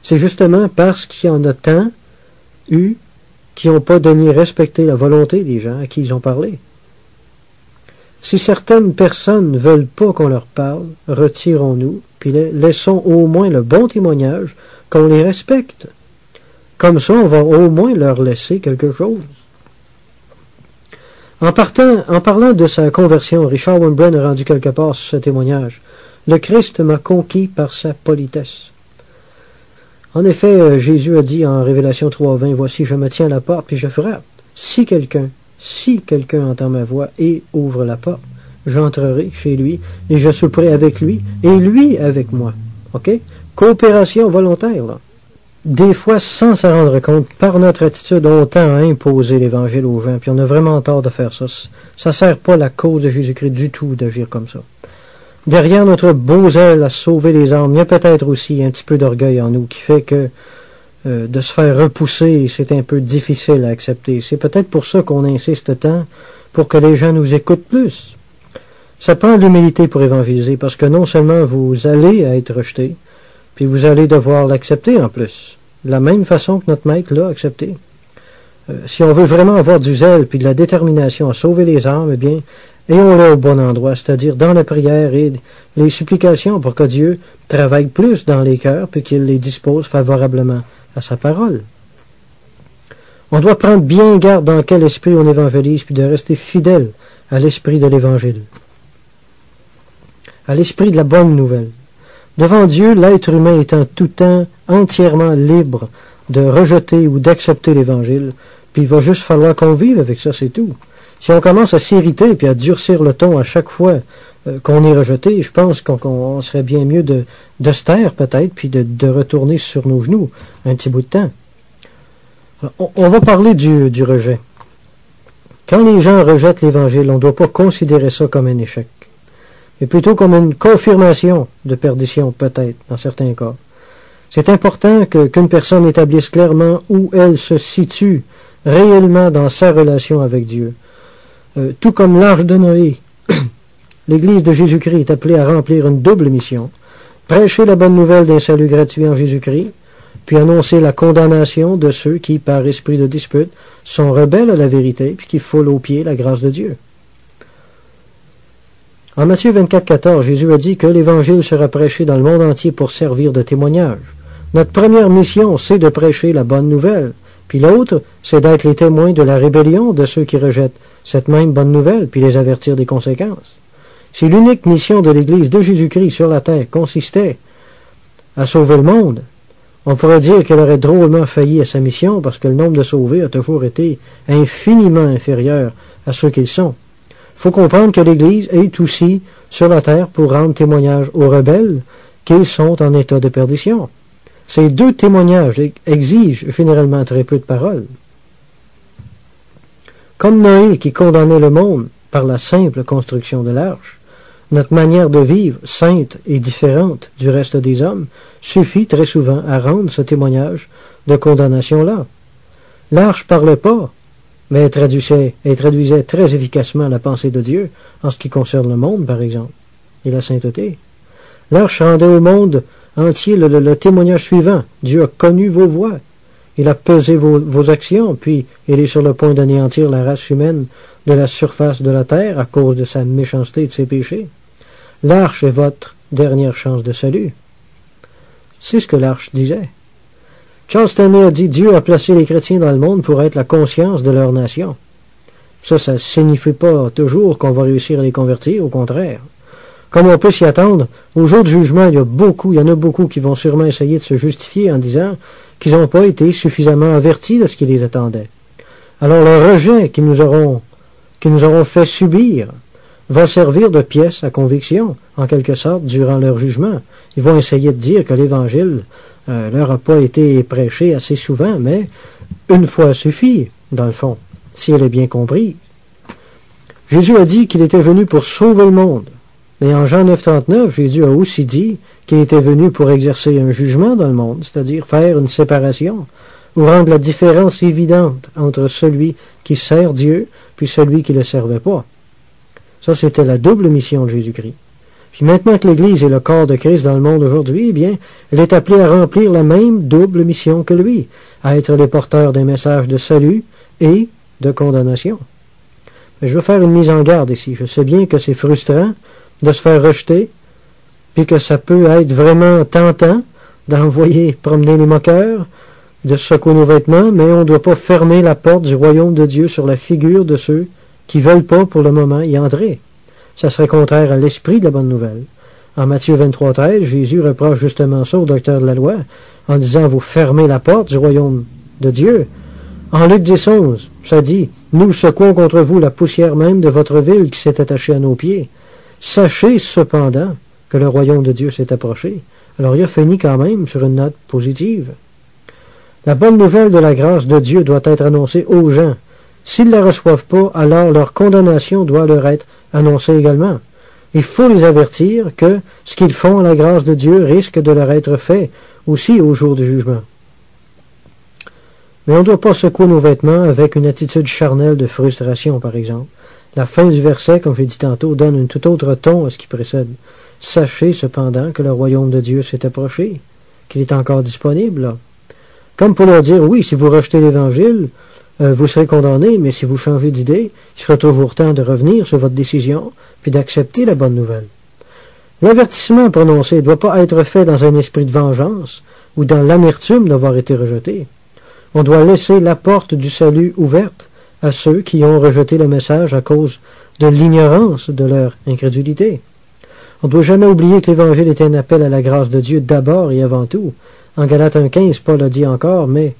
C'est justement parce qu'il y en a tant eu qui n'ont pas daigné respecter la volonté des gens à qui ils ont parlé. Si certaines personnes ne veulent pas qu'on leur parle, retirons-nous, puis laissons au moins le bon témoignage qu'on les respecte. Comme ça, on va au moins leur laisser quelque chose. En parlant de sa conversion, Richard Wurmbrand a rendu quelque part ce témoignage. Le Christ m'a conquis par sa politesse. En effet, Jésus a dit en Révélation 3:20, « Voici, je me tiens à la porte, puis je frappe. Si quelqu'un entend ma voix et ouvre la porte, j'entrerai chez lui, et je souperai avec lui, et lui avec moi. » OK? Coopération volontaire, là. Des fois, sans s'en rendre compte, par notre attitude, on tend à imposer l'Évangile aux gens, puis on a vraiment tort de faire ça. Ça ne sert pas la cause de Jésus-Christ du tout d'agir comme ça. Derrière notre beau zèle à sauver les âmes, il y a peut-être aussi un petit peu d'orgueil en nous qui fait que de se faire repousser, c'est un peu difficile à accepter. C'est peut-être pour ça qu'on insiste tant, pour que les gens nous écoutent plus. Ça prend de l'humilité pour évangéliser, parce que non seulement vous allez être rejeté, puis vous allez devoir l'accepter en plus, de la même façon que notre maître l'a accepté. Si on veut vraiment avoir du zèle puis de la détermination à sauver les âmes, eh bien, ayons-le au bon endroit, c'est-à-dire dans la prière et les supplications pour que Dieu travaille plus dans les cœurs puis qu'il les dispose favorablement à sa parole. On doit prendre bien garde dans quel esprit on évangélise puis de rester fidèle à l'esprit de l'Évangile, à l'esprit de la bonne nouvelle. Devant Dieu, l'être humain est en tout temps entièrement libre de rejeter ou d'accepter l'Évangile, puis il va juste falloir qu'on vive avec ça, c'est tout. Si on commence à s'irriter puis à durcir le ton à chaque fois qu'on est rejeté, je pense qu'on serait bien mieux de se taire peut-être, puis de retourner sur nos genoux un petit bout de temps. On va parler du rejet. Quand les gens rejettent l'Évangile, on ne doit pas considérer ça comme un échec, mais plutôt comme une confirmation de perdition, peut-être, dans certains cas. C'est important qu'une personne établisse clairement où elle se situe réellement dans sa relation avec Dieu. Tout comme l'Arche de Noé, l'Église de Jésus-Christ est appelée à remplir une double mission, prêcher la bonne nouvelle d'un salut gratuit en Jésus-Christ, puis annoncer la condamnation de ceux qui, par esprit de dispute, sont rebelles à la vérité, puis qui foulent aux pieds la grâce de Dieu. En Matthieu 24:14, Jésus a dit que l'Évangile sera prêché dans le monde entier pour servir de témoignage. Notre première mission, c'est de prêcher la bonne nouvelle, puis l'autre, c'est d'être les témoins de la rébellion de ceux qui rejettent cette même bonne nouvelle, puis les avertir des conséquences. Si l'unique mission de l'Église de Jésus-Christ sur la terre consistait à sauver le monde, on pourrait dire qu'elle aurait drôlement failli à sa mission parce que le nombre de sauvés a toujours été infiniment inférieur à ceux qu'ils sont. Il faut comprendre que l'Église est aussi sur la terre pour rendre témoignage aux rebelles qu'ils sont en état de perdition. Ces deux témoignages exigent généralement très peu de paroles. Comme Noé qui condamnait le monde par la simple construction de l'arche, notre manière de vivre, sainte et différente du reste des hommes, suffit très souvent à rendre ce témoignage de condamnation-là. L'arche ne parlait pas, mais elle traduisait très efficacement la pensée de Dieu en ce qui concerne le monde, par exemple, et la sainteté. L'arche rendait au monde entier le témoignage suivant. Dieu a connu vos voies. Il a pesé vos actions, puis il est sur le point d'anéantir la race humaine de la surface de la terre à cause de sa méchanceté et de ses péchés. L'arche est votre dernière chance de salut. C'est ce que l'arche disait. Charles Stanley a dit « Dieu a placé les chrétiens dans le monde pour être la conscience de leur nation. » Ça ne signifie pas toujours qu'on va réussir à les convertir, au contraire. Comme on peut s'y attendre, au jour du jugement, il y en a beaucoup qui vont sûrement essayer de se justifier en disant qu'ils n'ont pas été suffisamment avertis de ce qui les attendait. Alors le rejet qu'ils nous auront fait subir va servir de pièce à conviction, en quelque sorte, durant leur jugement. Ils vont essayer de dire que l'Évangile leur a pas été prêché assez souvent, mais une fois suffit, dans le fond, si elle est bien comprise. Jésus a dit qu'il était venu pour sauver le monde. Mais en Jean 9:39, Jésus a aussi dit qu'il était venu pour exercer un jugement dans le monde, c'est-à-dire faire une séparation, ou rendre la différence évidente entre celui qui sert Dieu puis celui qui ne le servait pas. Ça, c'était la double mission de Jésus-Christ. Puis maintenant que l'Église est le corps de Christ dans le monde aujourd'hui, eh bien, elle est appelée à remplir la même double mission que lui, à être les porteurs d'un message de salut et de condamnation. Mais je veux faire une mise en garde ici. Je sais bien que c'est frustrant de se faire rejeter, puis que ça peut être vraiment tentant d'envoyer promener les moqueurs, de secouer nos vêtements, mais on ne doit pas fermer la porte du royaume de Dieu sur la figure de ceux qui ne veulent pas pour le moment y entrer. Ça serait contraire à l'esprit de la bonne nouvelle. En Matthieu 23,13, Jésus reproche justement ça aux docteurs de la loi, en disant « Vous fermez la porte du royaume de Dieu ». En Luc 10,11, ça dit « Nous secouons contre vous la poussière même de votre ville qui s'est attachée à nos pieds. Sachez cependant que le royaume de Dieu s'est approché. » Alors il a fini quand même sur une note positive. La bonne nouvelle de la grâce de Dieu doit être annoncée aux gens. S'ils ne la reçoivent pas, alors leur condamnation doit leur être annoncée également. Il faut les avertir que ce qu'ils font à la grâce de Dieu risque de leur être fait aussi au jour du jugement. Mais on ne doit pas secouer nos vêtements avec une attitude charnelle de frustration, par exemple. La fin du verset, comme j'ai dit tantôt, donne un tout autre ton à ce qui précède. Sachez cependant que le royaume de Dieu s'est approché, qu'il est encore disponible, là. Comme pour leur dire, oui, si vous rejetez l'Évangile, vous serez condamnés, mais si vous changez d'idée, il sera toujours temps de revenir sur votre décision, puis d'accepter la bonne nouvelle. L'avertissement prononcé ne doit pas être fait dans un esprit de vengeance ou dans l'amertume d'avoir été rejeté. On doit laisser la porte du salut ouverte à ceux qui ont rejeté le message à cause de l'ignorance de leur incrédulité. On ne doit jamais oublier que l'Évangile est un appel à la grâce de Dieu d'abord et avant tout. En Galates 1,15, Paul a dit encore, mais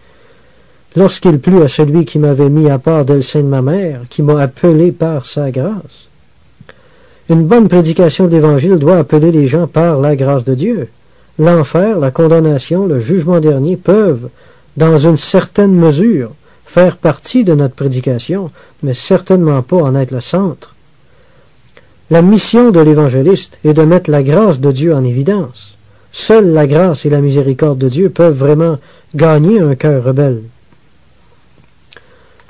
lorsqu'il plut à celui qui m'avait mis à part dès le sein de ma mère, qui m'a appelé par sa grâce. Une bonne prédication de l'Évangile doit appeler les gens par la grâce de Dieu. L'enfer, la condamnation, le jugement dernier peuvent, dans une certaine mesure, faire partie de notre prédication, mais certainement pas en être le centre. La mission de l'évangéliste est de mettre la grâce de Dieu en évidence. Seule la grâce et la miséricorde de Dieu peuvent vraiment gagner un cœur rebelle.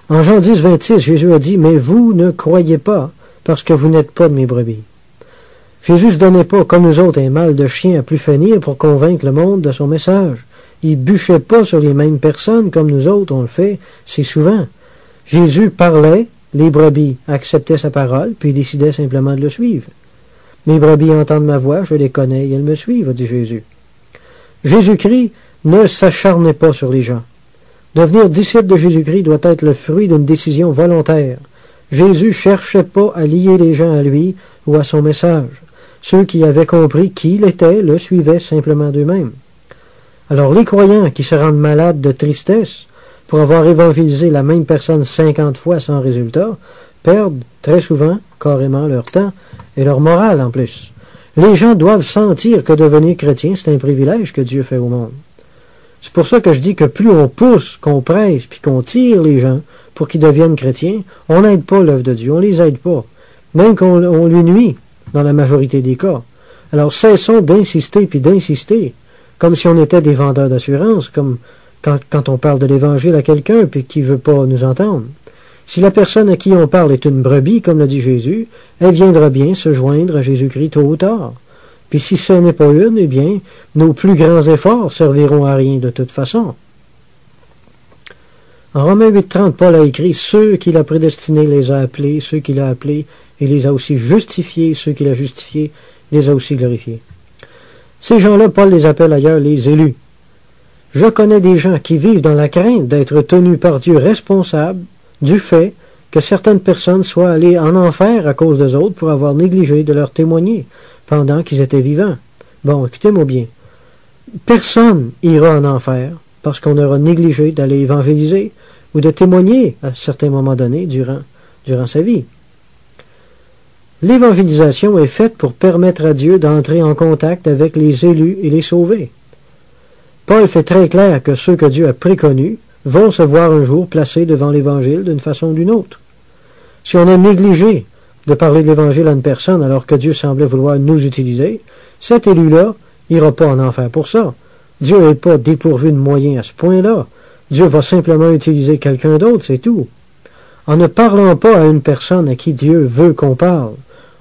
En Jean 10, 26, Jésus a dit « Mais vous ne croyez pas, parce que vous n'êtes pas de mes brebis. » Jésus ne se donnait pas, comme nous autres, un mal de chien à plus finir pour convaincre le monde de son message. Il ne bûchait pas sur les mêmes personnes comme nous autres, on le fait si souvent. Jésus parlait, les brebis acceptaient sa parole, puis décidaient simplement de le suivre. « Mes brebis entendent ma voix, je les connais et elles me suivent, » a dit Jésus. Jésus-Christ ne s'acharnait pas sur les gens. Devenir disciple de Jésus-Christ doit être le fruit d'une décision volontaire. Jésus ne cherchait pas à lier les gens à lui ou à son message. Ceux qui avaient compris qui il était le suivaient simplement d'eux-mêmes. Alors les croyants qui se rendent malades de tristesse pour avoir évangélisé la même personne 50 fois sans résultat, perdent très souvent carrément leur temps et leur morale en plus. Les gens doivent sentir que devenir chrétien, c'est un privilège que Dieu fait au monde. C'est pour ça que je dis que plus on pousse, qu'on presse, puis qu'on tire les gens pour qu'ils deviennent chrétiens, on n'aide pas l'œuvre de Dieu, on les aide pas. Même qu'on lui nuit, dans la majorité des cas. Alors cessons d'insister puis d'insister, comme si on était des vendeurs d'assurance, comme quand on parle de l'Évangile à quelqu'un puis qui veut pas nous entendre. Si la personne à qui on parle est une brebis, comme l'a dit Jésus, elle viendra bien se joindre à Jésus-Christ tôt ou tard. Puis si ce n'est pas une, eh bien, nos plus grands efforts serviront à rien de toute façon. En Romains 8,30, Paul a écrit « Ceux qu'il a prédestinés les a appelés, ceux qu'il a appelés, il les a aussi justifiés, ceux qu'il a justifiés, les a aussi glorifiés. » Ces gens-là, Paul les appelle ailleurs les élus. Je connais des gens qui vivent dans la crainte d'être tenus par Dieu responsables du fait que certaines personnes soient allées en enfer à cause d'eux autres pour avoir négligé de leur témoigner pendant qu'ils étaient vivants. Bon, écoutez-moi bien. Personne ira en enfer parce qu'on aura négligé d'aller évangéliser ou de témoigner à certains moments donnés durant sa vie. L'évangélisation est faite pour permettre à Dieu d'entrer en contact avec les élus et les sauver. Paul fait très clair que ceux que Dieu a préconnus vont se voir un jour placés devant l'Évangile d'une façon ou d'une autre. Si on a négligé de parler de l'Évangile à une personne alors que Dieu semblait vouloir nous utiliser, cet élu-là n'ira pas en enfer pour ça. Dieu n'est pas dépourvu de moyens à ce point-là. Dieu va simplement utiliser quelqu'un d'autre, c'est tout. En ne parlant pas à une personne à qui Dieu veut qu'on parle,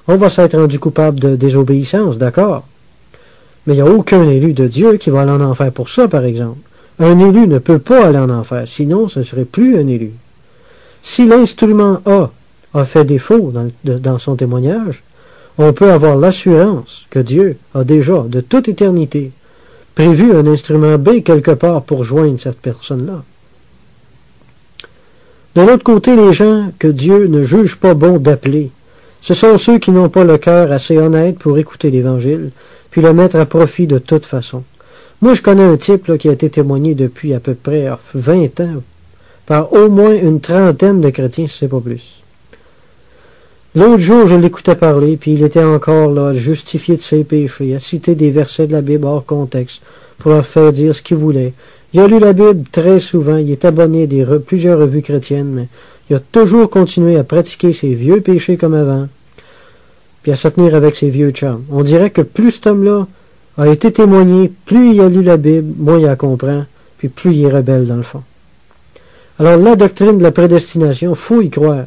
on va s'être rendu coupable de désobéissance, d'accord? Mais il n'y a aucun élu de Dieu qui va aller en enfer pour ça, par exemple. Un élu ne peut pas aller en enfer, sinon ce ne serait plus un élu. Si l'instrument a fait défaut dans son témoignage, on peut avoir l'assurance que Dieu a déjà, de toute éternité, prévu un instrument B quelque part pour joindre cette personne-là. De l'autre côté, les gens que Dieu ne juge pas bon d'appeler, ce sont ceux qui n'ont pas le cœur assez honnête pour écouter l'Évangile, puis le mettre à profit de toute façon. Moi, je connais un type là, qui a été témoigné depuis à peu près 20 ans, par au moins une trentaine de chrétiens, si c'est pas plus. L'autre jour, je l'écoutais parler, puis il était encore là, justifié de ses péchés, à citer des versets de la Bible hors contexte, pour leur faire dire ce qu'il voulait. Il a lu la Bible très souvent, il est abonné à plusieurs revues chrétiennes, mais il a toujours continué à pratiquer ses vieux péchés comme avant, puis à se tenir avec ses vieux chums. On dirait que plus cet homme-là a été témoigné, plus il a lu la Bible, moins il la comprend, puis plus il est rebelle dans le fond. Alors la doctrine de la prédestination, faut y croire.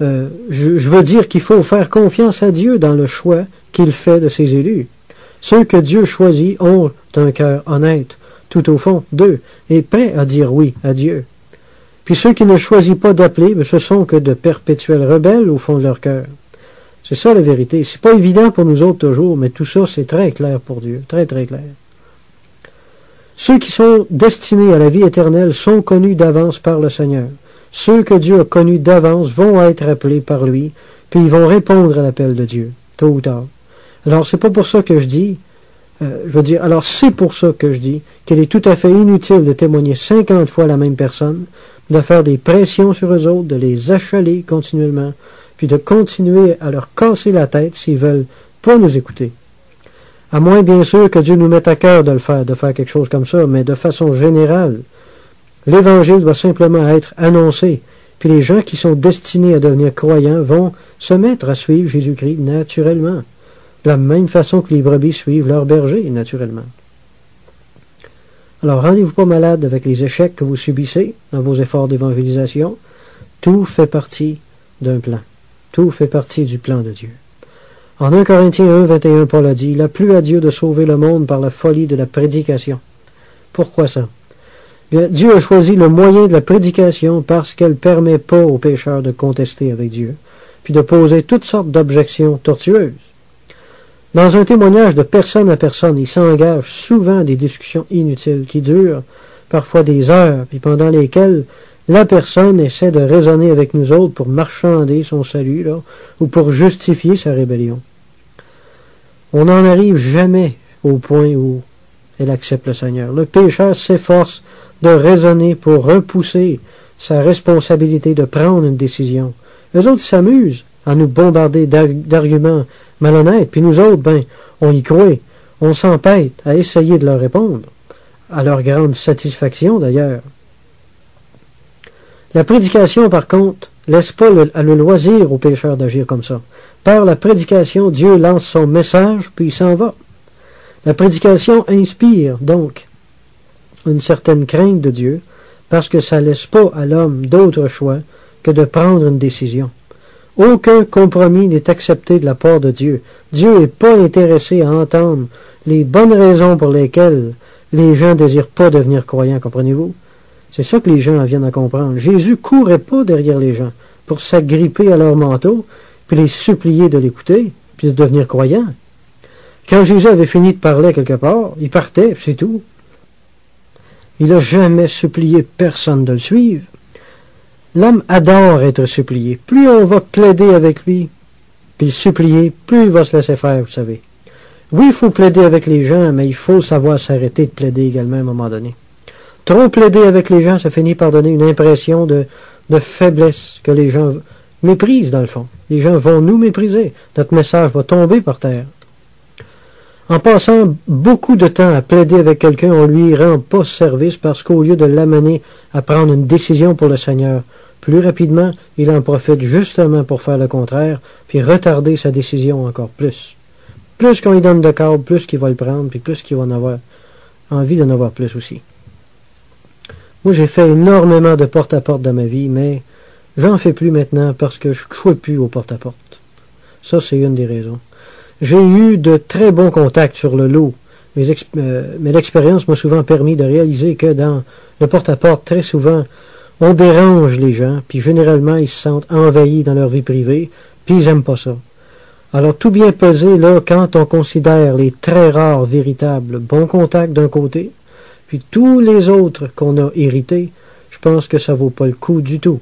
Je veux dire qu'il faut faire confiance à Dieu dans le choix qu'il fait de ses élus. Ceux que Dieu choisit ont un cœur honnête, tout au fond d'eux, et prêt à dire oui à Dieu. Puis ceux qui ne choisissent pas d'appeler, ce sont que de perpétuels rebelles au fond de leur cœur. C'est ça la vérité. C'est pas évident pour nous autres toujours, mais tout ça c'est très clair pour Dieu, très très clair. Ceux qui sont destinés à la vie éternelle sont connus d'avance par le Seigneur. Ceux que Dieu a connus d'avance vont être appelés par lui, puis ils vont répondre à l'appel de Dieu, tôt ou tard. Alors c'est pas pour ça que je dis, c'est pour ça que je dis qu'il est tout à fait inutile de témoigner 50 fois la même personne, de faire des pressions sur eux autres, de les achaler continuellement, puis de continuer à leur casser la tête s'ils veulent pas nous écouter. À moins, bien sûr, que Dieu nous mette à cœur de faire quelque chose comme ça, mais de façon générale, l'Évangile doit simplement être annoncé, puis les gens qui sont destinés à devenir croyants vont se mettre à suivre Jésus-Christ naturellement, de la même façon que les brebis suivent leur berger naturellement. Alors, rendez-vous pas malade avec les échecs que vous subissez dans vos efforts d'évangélisation. Tout fait partie d'un plan. Tout fait partie du plan de Dieu. En 1 Corinthiens 1, 21, Paul a dit « Il a plu à Dieu de sauver le monde par la folie de la prédication. » Pourquoi ça? Bien, Dieu a choisi le moyen de la prédication parce qu'elle ne permet pas aux pécheurs de contester avec Dieu, puis de poser toutes sortes d'objections tortueuses. Dans un témoignage de personne à personne, il s'engage souvent à des discussions inutiles qui durent parfois des heures, puis pendant lesquelles la personne essaie de raisonner avec nous autres pour marchander son salut, là, ou pour justifier sa rébellion. On n'en arrive jamais au point où elle accepte le Seigneur. Le pécheur s'efforce de raisonner pour repousser sa responsabilité de prendre une décision. Eux autres s'amusent à nous bombarder d'arguments malhonnêtes, puis nous autres, on y croit. On s'empête à essayer de leur répondre, à leur grande satisfaction d'ailleurs. La prédication, par contre, laisse pas le loisir aux pécheurs d'agir comme ça. Par la prédication, Dieu lance son message, puis il s'en va. La prédication inspire, donc, une certaine crainte de Dieu, parce que ça laisse pas à l'homme d'autre choix que de prendre une décision. Aucun compromis n'est accepté de la part de Dieu. Dieu n'est pas intéressé à entendre les bonnes raisons pour lesquelles les gens ne désirent pas devenir croyants, comprenez-vous? C'est ça que les gens viennent à comprendre. Jésus courait pas derrière les gens pour s'agripper à leur manteau, puis les supplier de l'écouter, puis de devenir croyants. Quand Jésus avait fini de parler quelque part, il partait, puis c'est tout. Il n'a jamais supplié personne de le suivre. L'homme adore être supplié. Plus on va plaider avec lui, puis le supplier, plus il va se laisser faire, vous savez. Oui, il faut plaider avec les gens, mais il faut savoir s'arrêter de plaider également à un moment donné. Trop plaider avec les gens, ça finit par donner une impression de faiblesse que les gens méprisent, dans le fond. Les gens vont nous mépriser. Notre message va tomber par terre. En passant beaucoup de temps à plaider avec quelqu'un, on lui rend pas service parce qu'au lieu de l'amener à prendre une décision pour le Seigneur, plus rapidement, il en profite justement pour faire le contraire, puis retarder sa décision encore plus. Plus qu'on lui donne de câble, plus qu'il va le prendre, puis plus qu'il va en avoir envie d'en avoir plus aussi. Moi, j'ai fait énormément de porte-à-porte dans ma vie, mais j'en fais plus maintenant parce que je ne crois plus au porte-à-porte. Ça, c'est une des raisons. J'ai eu de très bons contacts sur le lot, mais l'expérience m'a souvent permis de réaliser que dans le porte-à-porte, très souvent, on dérange les gens, puis généralement, ils se sentent envahis dans leur vie privée, puis ils n'aiment pas ça. Alors, tout bien pesé, là, quand on considère les très rares, véritables bons contacts d'un côté, puis tous les autres qu'on a hérités, je pense que ça vaut pas le coup du tout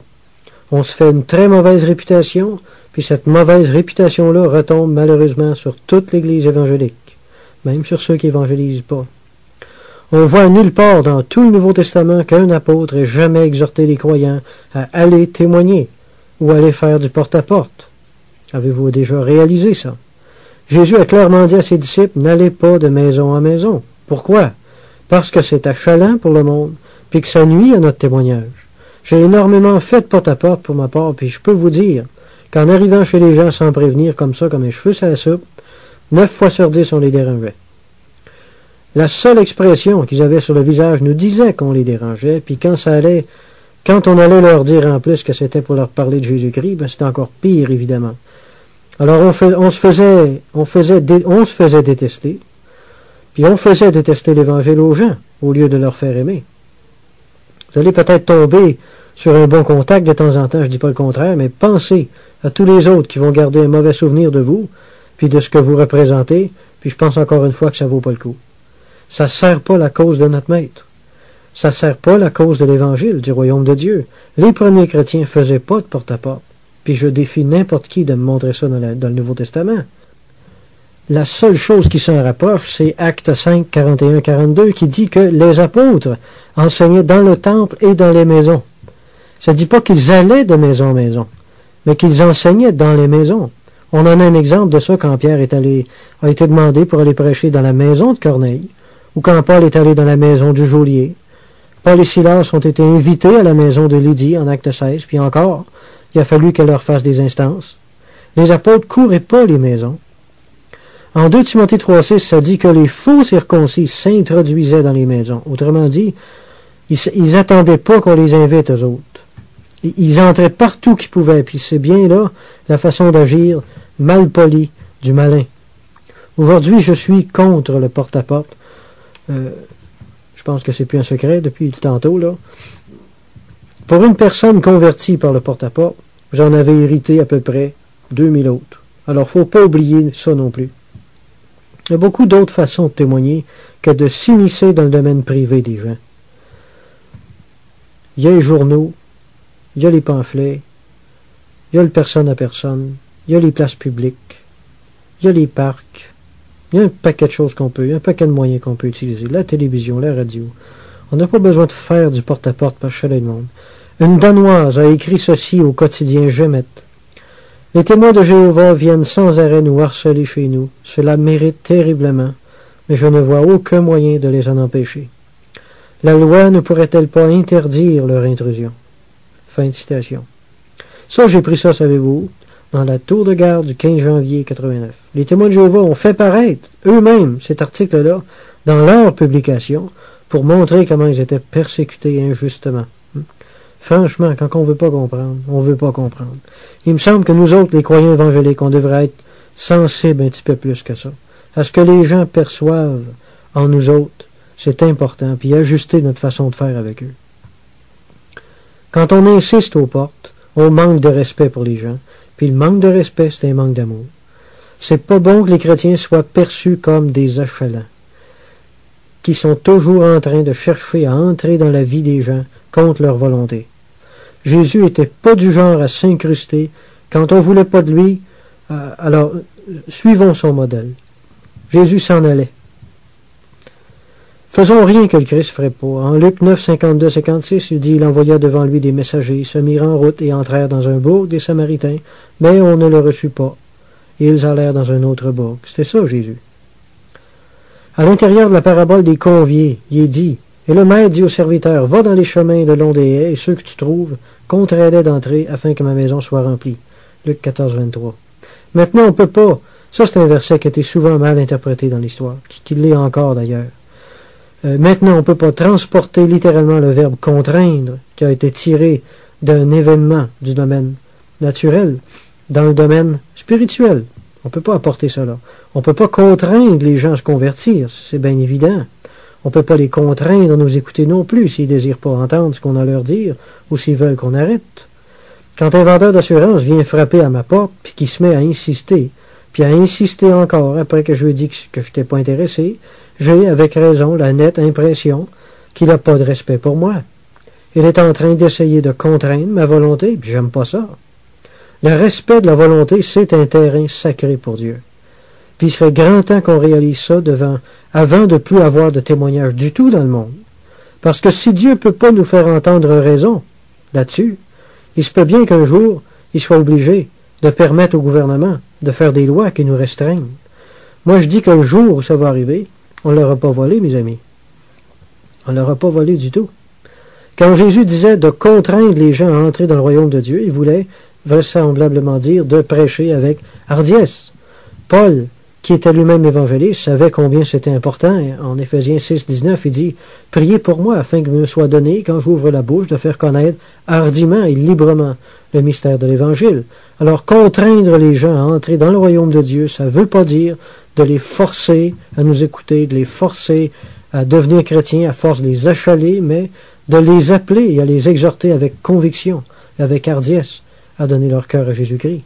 On se fait une très mauvaise réputation, puis cette mauvaise réputation-là retombe malheureusement sur toute l'Église évangélique, même sur ceux qui évangélisent pas. On voit nulle part dans tout le Nouveau Testament qu'un apôtre ait jamais exhorté les croyants à aller témoigner ou aller faire du porte-à-porte. Avez-vous déjà réalisé ça? Jésus a clairement dit à ses disciples, n'allez pas de maison en maison. Pourquoi? Parce que c'est achalant pour le monde, puis que ça nuit à notre témoignage. J'ai énormément fait de porte-à-porte pour ma part, puis je peux vous dire qu'en arrivant chez les gens sans prévenir comme ça, comme un cheveu sur la soupe, 9 fois sur 10, on les dérangeait. La seule expression qu'ils avaient sur le visage nous disait qu'on les dérangeait, puis quand on allait leur dire en plus que c'était pour leur parler de Jésus-Christ, ben c'était encore pire, évidemment. Alors on se faisait détester, puis on faisait détester l'Évangile aux gens, au lieu de leur faire aimer. Vous allez peut-être tomber sur un bon contact de temps en temps, je ne dis pas le contraire, mais pensez à tous les autres qui vont garder un mauvais souvenir de vous, puis de ce que vous représentez, puis je pense encore une fois que ça vaut pas le coup. Ça ne sert pas la cause de notre maître. Ça ne sert pas la cause de l'Évangile, du royaume de Dieu. Les premiers chrétiens ne faisaient pas de porte-à-porte. Puis je défie n'importe qui de me montrer ça dans le Nouveau Testament. La seule chose qui s'en rapproche, c'est Actes 5, 41-42, qui dit que les apôtres enseignaient dans le temple et dans les maisons. Ça ne dit pas qu'ils allaient de maison en maison, mais qu'ils enseignaient dans les maisons. On en a un exemple de ça quand Pierre a été demandé pour aller prêcher dans la maison de Corneille, ou quand Paul est allé dans la maison du geôlier. Paul et Silas ont été invités à la maison de Lydie en Acte 16, puis encore, il a fallu qu'elle leur fasse des instances. Les apôtres couraient pas les maisons. En 2 Timothée 3,6, ça dit que les faux circoncis s'introduisaient dans les maisons. Autrement dit, ils attendaient pas qu'on les invite aux autres. Ils entraient partout qu'ils pouvaient, puis c'est bien là la façon d'agir malpolie du malin. Aujourd'hui, je suis contre le porte-à-porte. Je pense que c'est plus un secret depuis tantôt, là. Pour une personne convertie par le porte-à-porte, j'en avais hérité à peu près 2000 autres. Alors, faut pas oublier ça non plus. Il y a beaucoup d'autres façons de témoigner que de s'immiscer dans le domaine privé des gens. Il y a les journaux, il y a les pamphlets, il y a le personne à personne, il y a les places publiques, il y a les parcs, il y a un paquet de choses il y a un paquet de moyens qu'on peut utiliser. La télévision, la radio. On n'a pas besoin de faire du porte-à-porte par chez le monde. Une Danoise a écrit ceci au quotidien Gemette. Les témoins de Jéhovah viennent sans arrêt nous harceler chez nous. Cela mérite terriblement, mais je ne vois aucun moyen de les en empêcher. La loi ne pourrait-elle pas interdire leur intrusion? Fin de citation. Ça, j'ai pris ça, savez-vous, dans la tour de garde du 15 janvier 89. Les témoins de Jéhovah ont fait paraître eux-mêmes cet article-là dans leur publication pour montrer comment ils étaient persécutés injustement. Franchement, quand on veut pas comprendre, on veut pas comprendre. Il me semble que nous autres, les croyants évangéliques, on devrait être sensibles un petit peu plus que ça. À ce que les gens perçoivent en nous autres, c'est important, puis ajuster notre façon de faire avec eux. Quand on insiste aux portes, on manque de respect pour les gens, puis le manque de respect, c'est un manque d'amour. C'est pas bon que les chrétiens soient perçus comme des achalants, qui sont toujours en train de chercher à entrer dans la vie des gens contre leur volonté. Jésus était pas du genre à s'incruster. Quand on voulait pas de lui, alors suivons son modèle. Jésus s'en allait. Faisons rien que le Christ ferait pas. En Luc 9, 52-56, il dit, il envoya devant lui des messagers, ils se mirent en route et entrèrent dans un bourg des Samaritains, mais on ne le reçut pas. Et ils allèrent dans un autre bourg. C'était ça, Jésus. À l'intérieur de la parabole des conviés, il est dit, et le maître dit au serviteur, va dans les chemins le long des haies, et ceux que tu trouves, contrains-les d'entrer, afin que ma maison soit remplie. Luc 14, 23. Maintenant, on peut pas. Ça, c'est un verset qui a été souvent mal interprété dans l'histoire, qui l'est encore d'ailleurs. Maintenant, on ne peut pas transporter littéralement le verbe contraindre, qui a été tiré d'un événement du domaine naturel, dans le domaine spirituel. On ne peut pas apporter cela. On ne peut pas contraindre les gens à se convertir, c'est bien évident. On ne peut pas les contraindre à nous écouter non plus s'ils ne désirent pas entendre ce qu'on a à leur dire ou s'ils veulent qu'on arrête. Quand un vendeur d'assurance vient frapper à ma porte puis qu'il se met à insister, puis à insister encore après que je lui ai dit que je n'étais pas intéressé, j'ai avec raison la nette impression qu'il n'a pas de respect pour moi. Il est en train d'essayer de contraindre ma volonté, puis j'aime pas ça. Le respect de la volonté, c'est un terrain sacré pour Dieu. Puis il serait grand temps qu'on réalise ça avant de plus avoir de témoignages du tout dans le monde. Parce que si Dieu ne peut pas nous faire entendre raison là-dessus, il se peut bien qu'un jour, il soit obligé de permettre au gouvernement de faire des lois qui nous restreignent. Moi, je dis que le jour où ça va arriver, on ne l'aura pas volé, mes amis. On ne l'aura pas volé du tout. Quand Jésus disait de contraindre les gens à entrer dans le royaume de Dieu, il voulait vraisemblablement dire de prêcher avec hardiesse. Paul, qui était lui-même évangéliste, savait combien c'était important. En Éphésiens 6, 19, il dit « Priez pour moi, afin que me soit donné, quand j'ouvre la bouche, de faire connaître hardiment et librement le mystère de l'Évangile. » Alors, contraindre les gens à entrer dans le royaume de Dieu, ça ne veut pas dire de les forcer à nous écouter, de les forcer à devenir chrétiens à force de les achaler, mais de les appeler et à les exhorter avec conviction, avec hardiesse, à donner leur cœur à Jésus-Christ.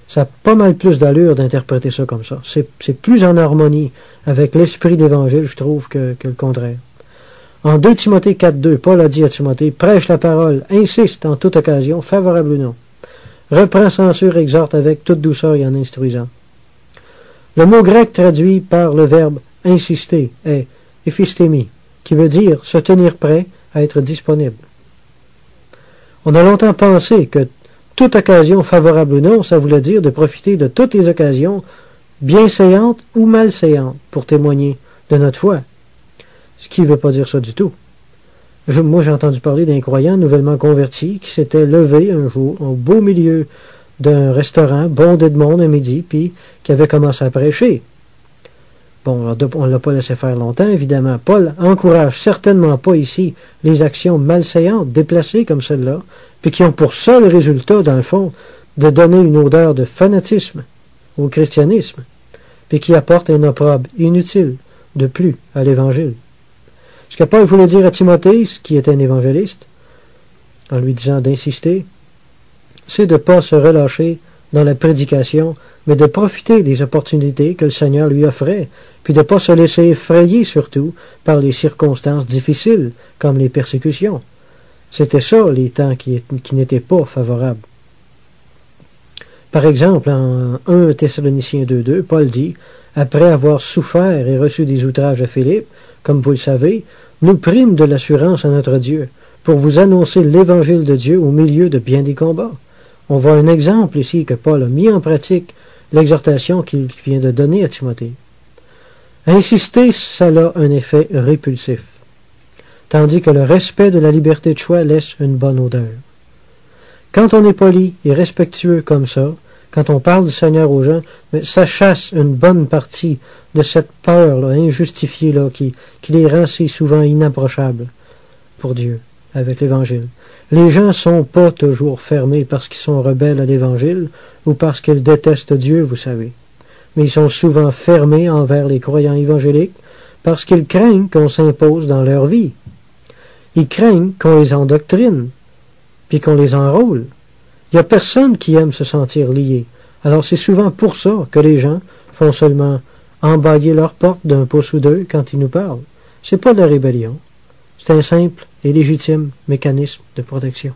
Ça a pas mal plus d'allure d'interpréter ça comme ça. C'est plus en harmonie avec l'esprit de l'Évangile, je trouve, que le contraire. En 2 Timothée 4.2, Paul a dit à Timothée, « Prêche la parole, insiste en toute occasion, favorable ou non. Reprends, censure, exhorte avec toute douceur et en instruisant. » Le mot grec traduit par le verbe « insister » est « ephistémie », qui veut dire se tenir prêt à être disponible. On a longtemps pensé que toute occasion favorable ou non, ça voulait dire de profiter de toutes les occasions, bienséantes ou malséantes, pour témoigner de notre foi. Ce qui ne veut pas dire ça du tout. Moi, j'ai entendu parler d'un croyant nouvellement converti qui s'était levé un jour au beau milieu d'un restaurant bondé de monde à midi, puis qui avait commencé à prêcher. Bon, on ne l'a pas laissé faire longtemps, évidemment. Paul encourage certainement pas ici les actions malséantes, déplacées comme celle-là, puis qui ont pour seul résultat, dans le fond, de donner une odeur de fanatisme au christianisme, puis qui apportent un opprobre inutile de plus à l'Évangile. Ce que Paul voulait dire à Timothée, qui est un évangéliste, en lui disant d'insister, c'est de ne pas se relâcher dans la prédication, mais de profiter des opportunités que le Seigneur lui offrait, puis de ne pas se laisser effrayer surtout par les circonstances difficiles, comme les persécutions. C'était ça, les temps qui n'étaient pas favorables. Par exemple, en 1 Thessaloniciens 2.2, Paul dit, « Après avoir souffert et reçu des outrages à Philippe, comme vous le savez, nous prîmes de l'assurance à notre Dieu, pour vous annoncer l'évangile de Dieu au milieu de bien des combats. » On voit un exemple ici que Paul a mis en pratique l'exhortation qu'il vient de donner à Timothée. Insister, ça a un effet répulsif, tandis que le respect de la liberté de choix laisse une bonne odeur. Quand on est poli et respectueux comme ça, quand on parle du Seigneur aux gens, ça chasse une bonne partie de cette peur injustifiée qui les rend si souvent inapprochables pour Dieu avec l'Évangile. Les gens ne sont pas toujours fermés parce qu'ils sont rebelles à l'Évangile ou parce qu'ils détestent Dieu, vous savez. Mais ils sont souvent fermés envers les croyants évangéliques parce qu'ils craignent qu'on s'impose dans leur vie. Ils craignent qu'on les endoctrine, puis qu'on les enrôle. Il n'y a personne qui aime se sentir lié. Alors c'est souvent pour ça que les gens font seulement embailler leur porte d'un pouce ou deux quand ils nous parlent. C'est pas de la rébellion. C'est un simple et légitime mécanisme de protection.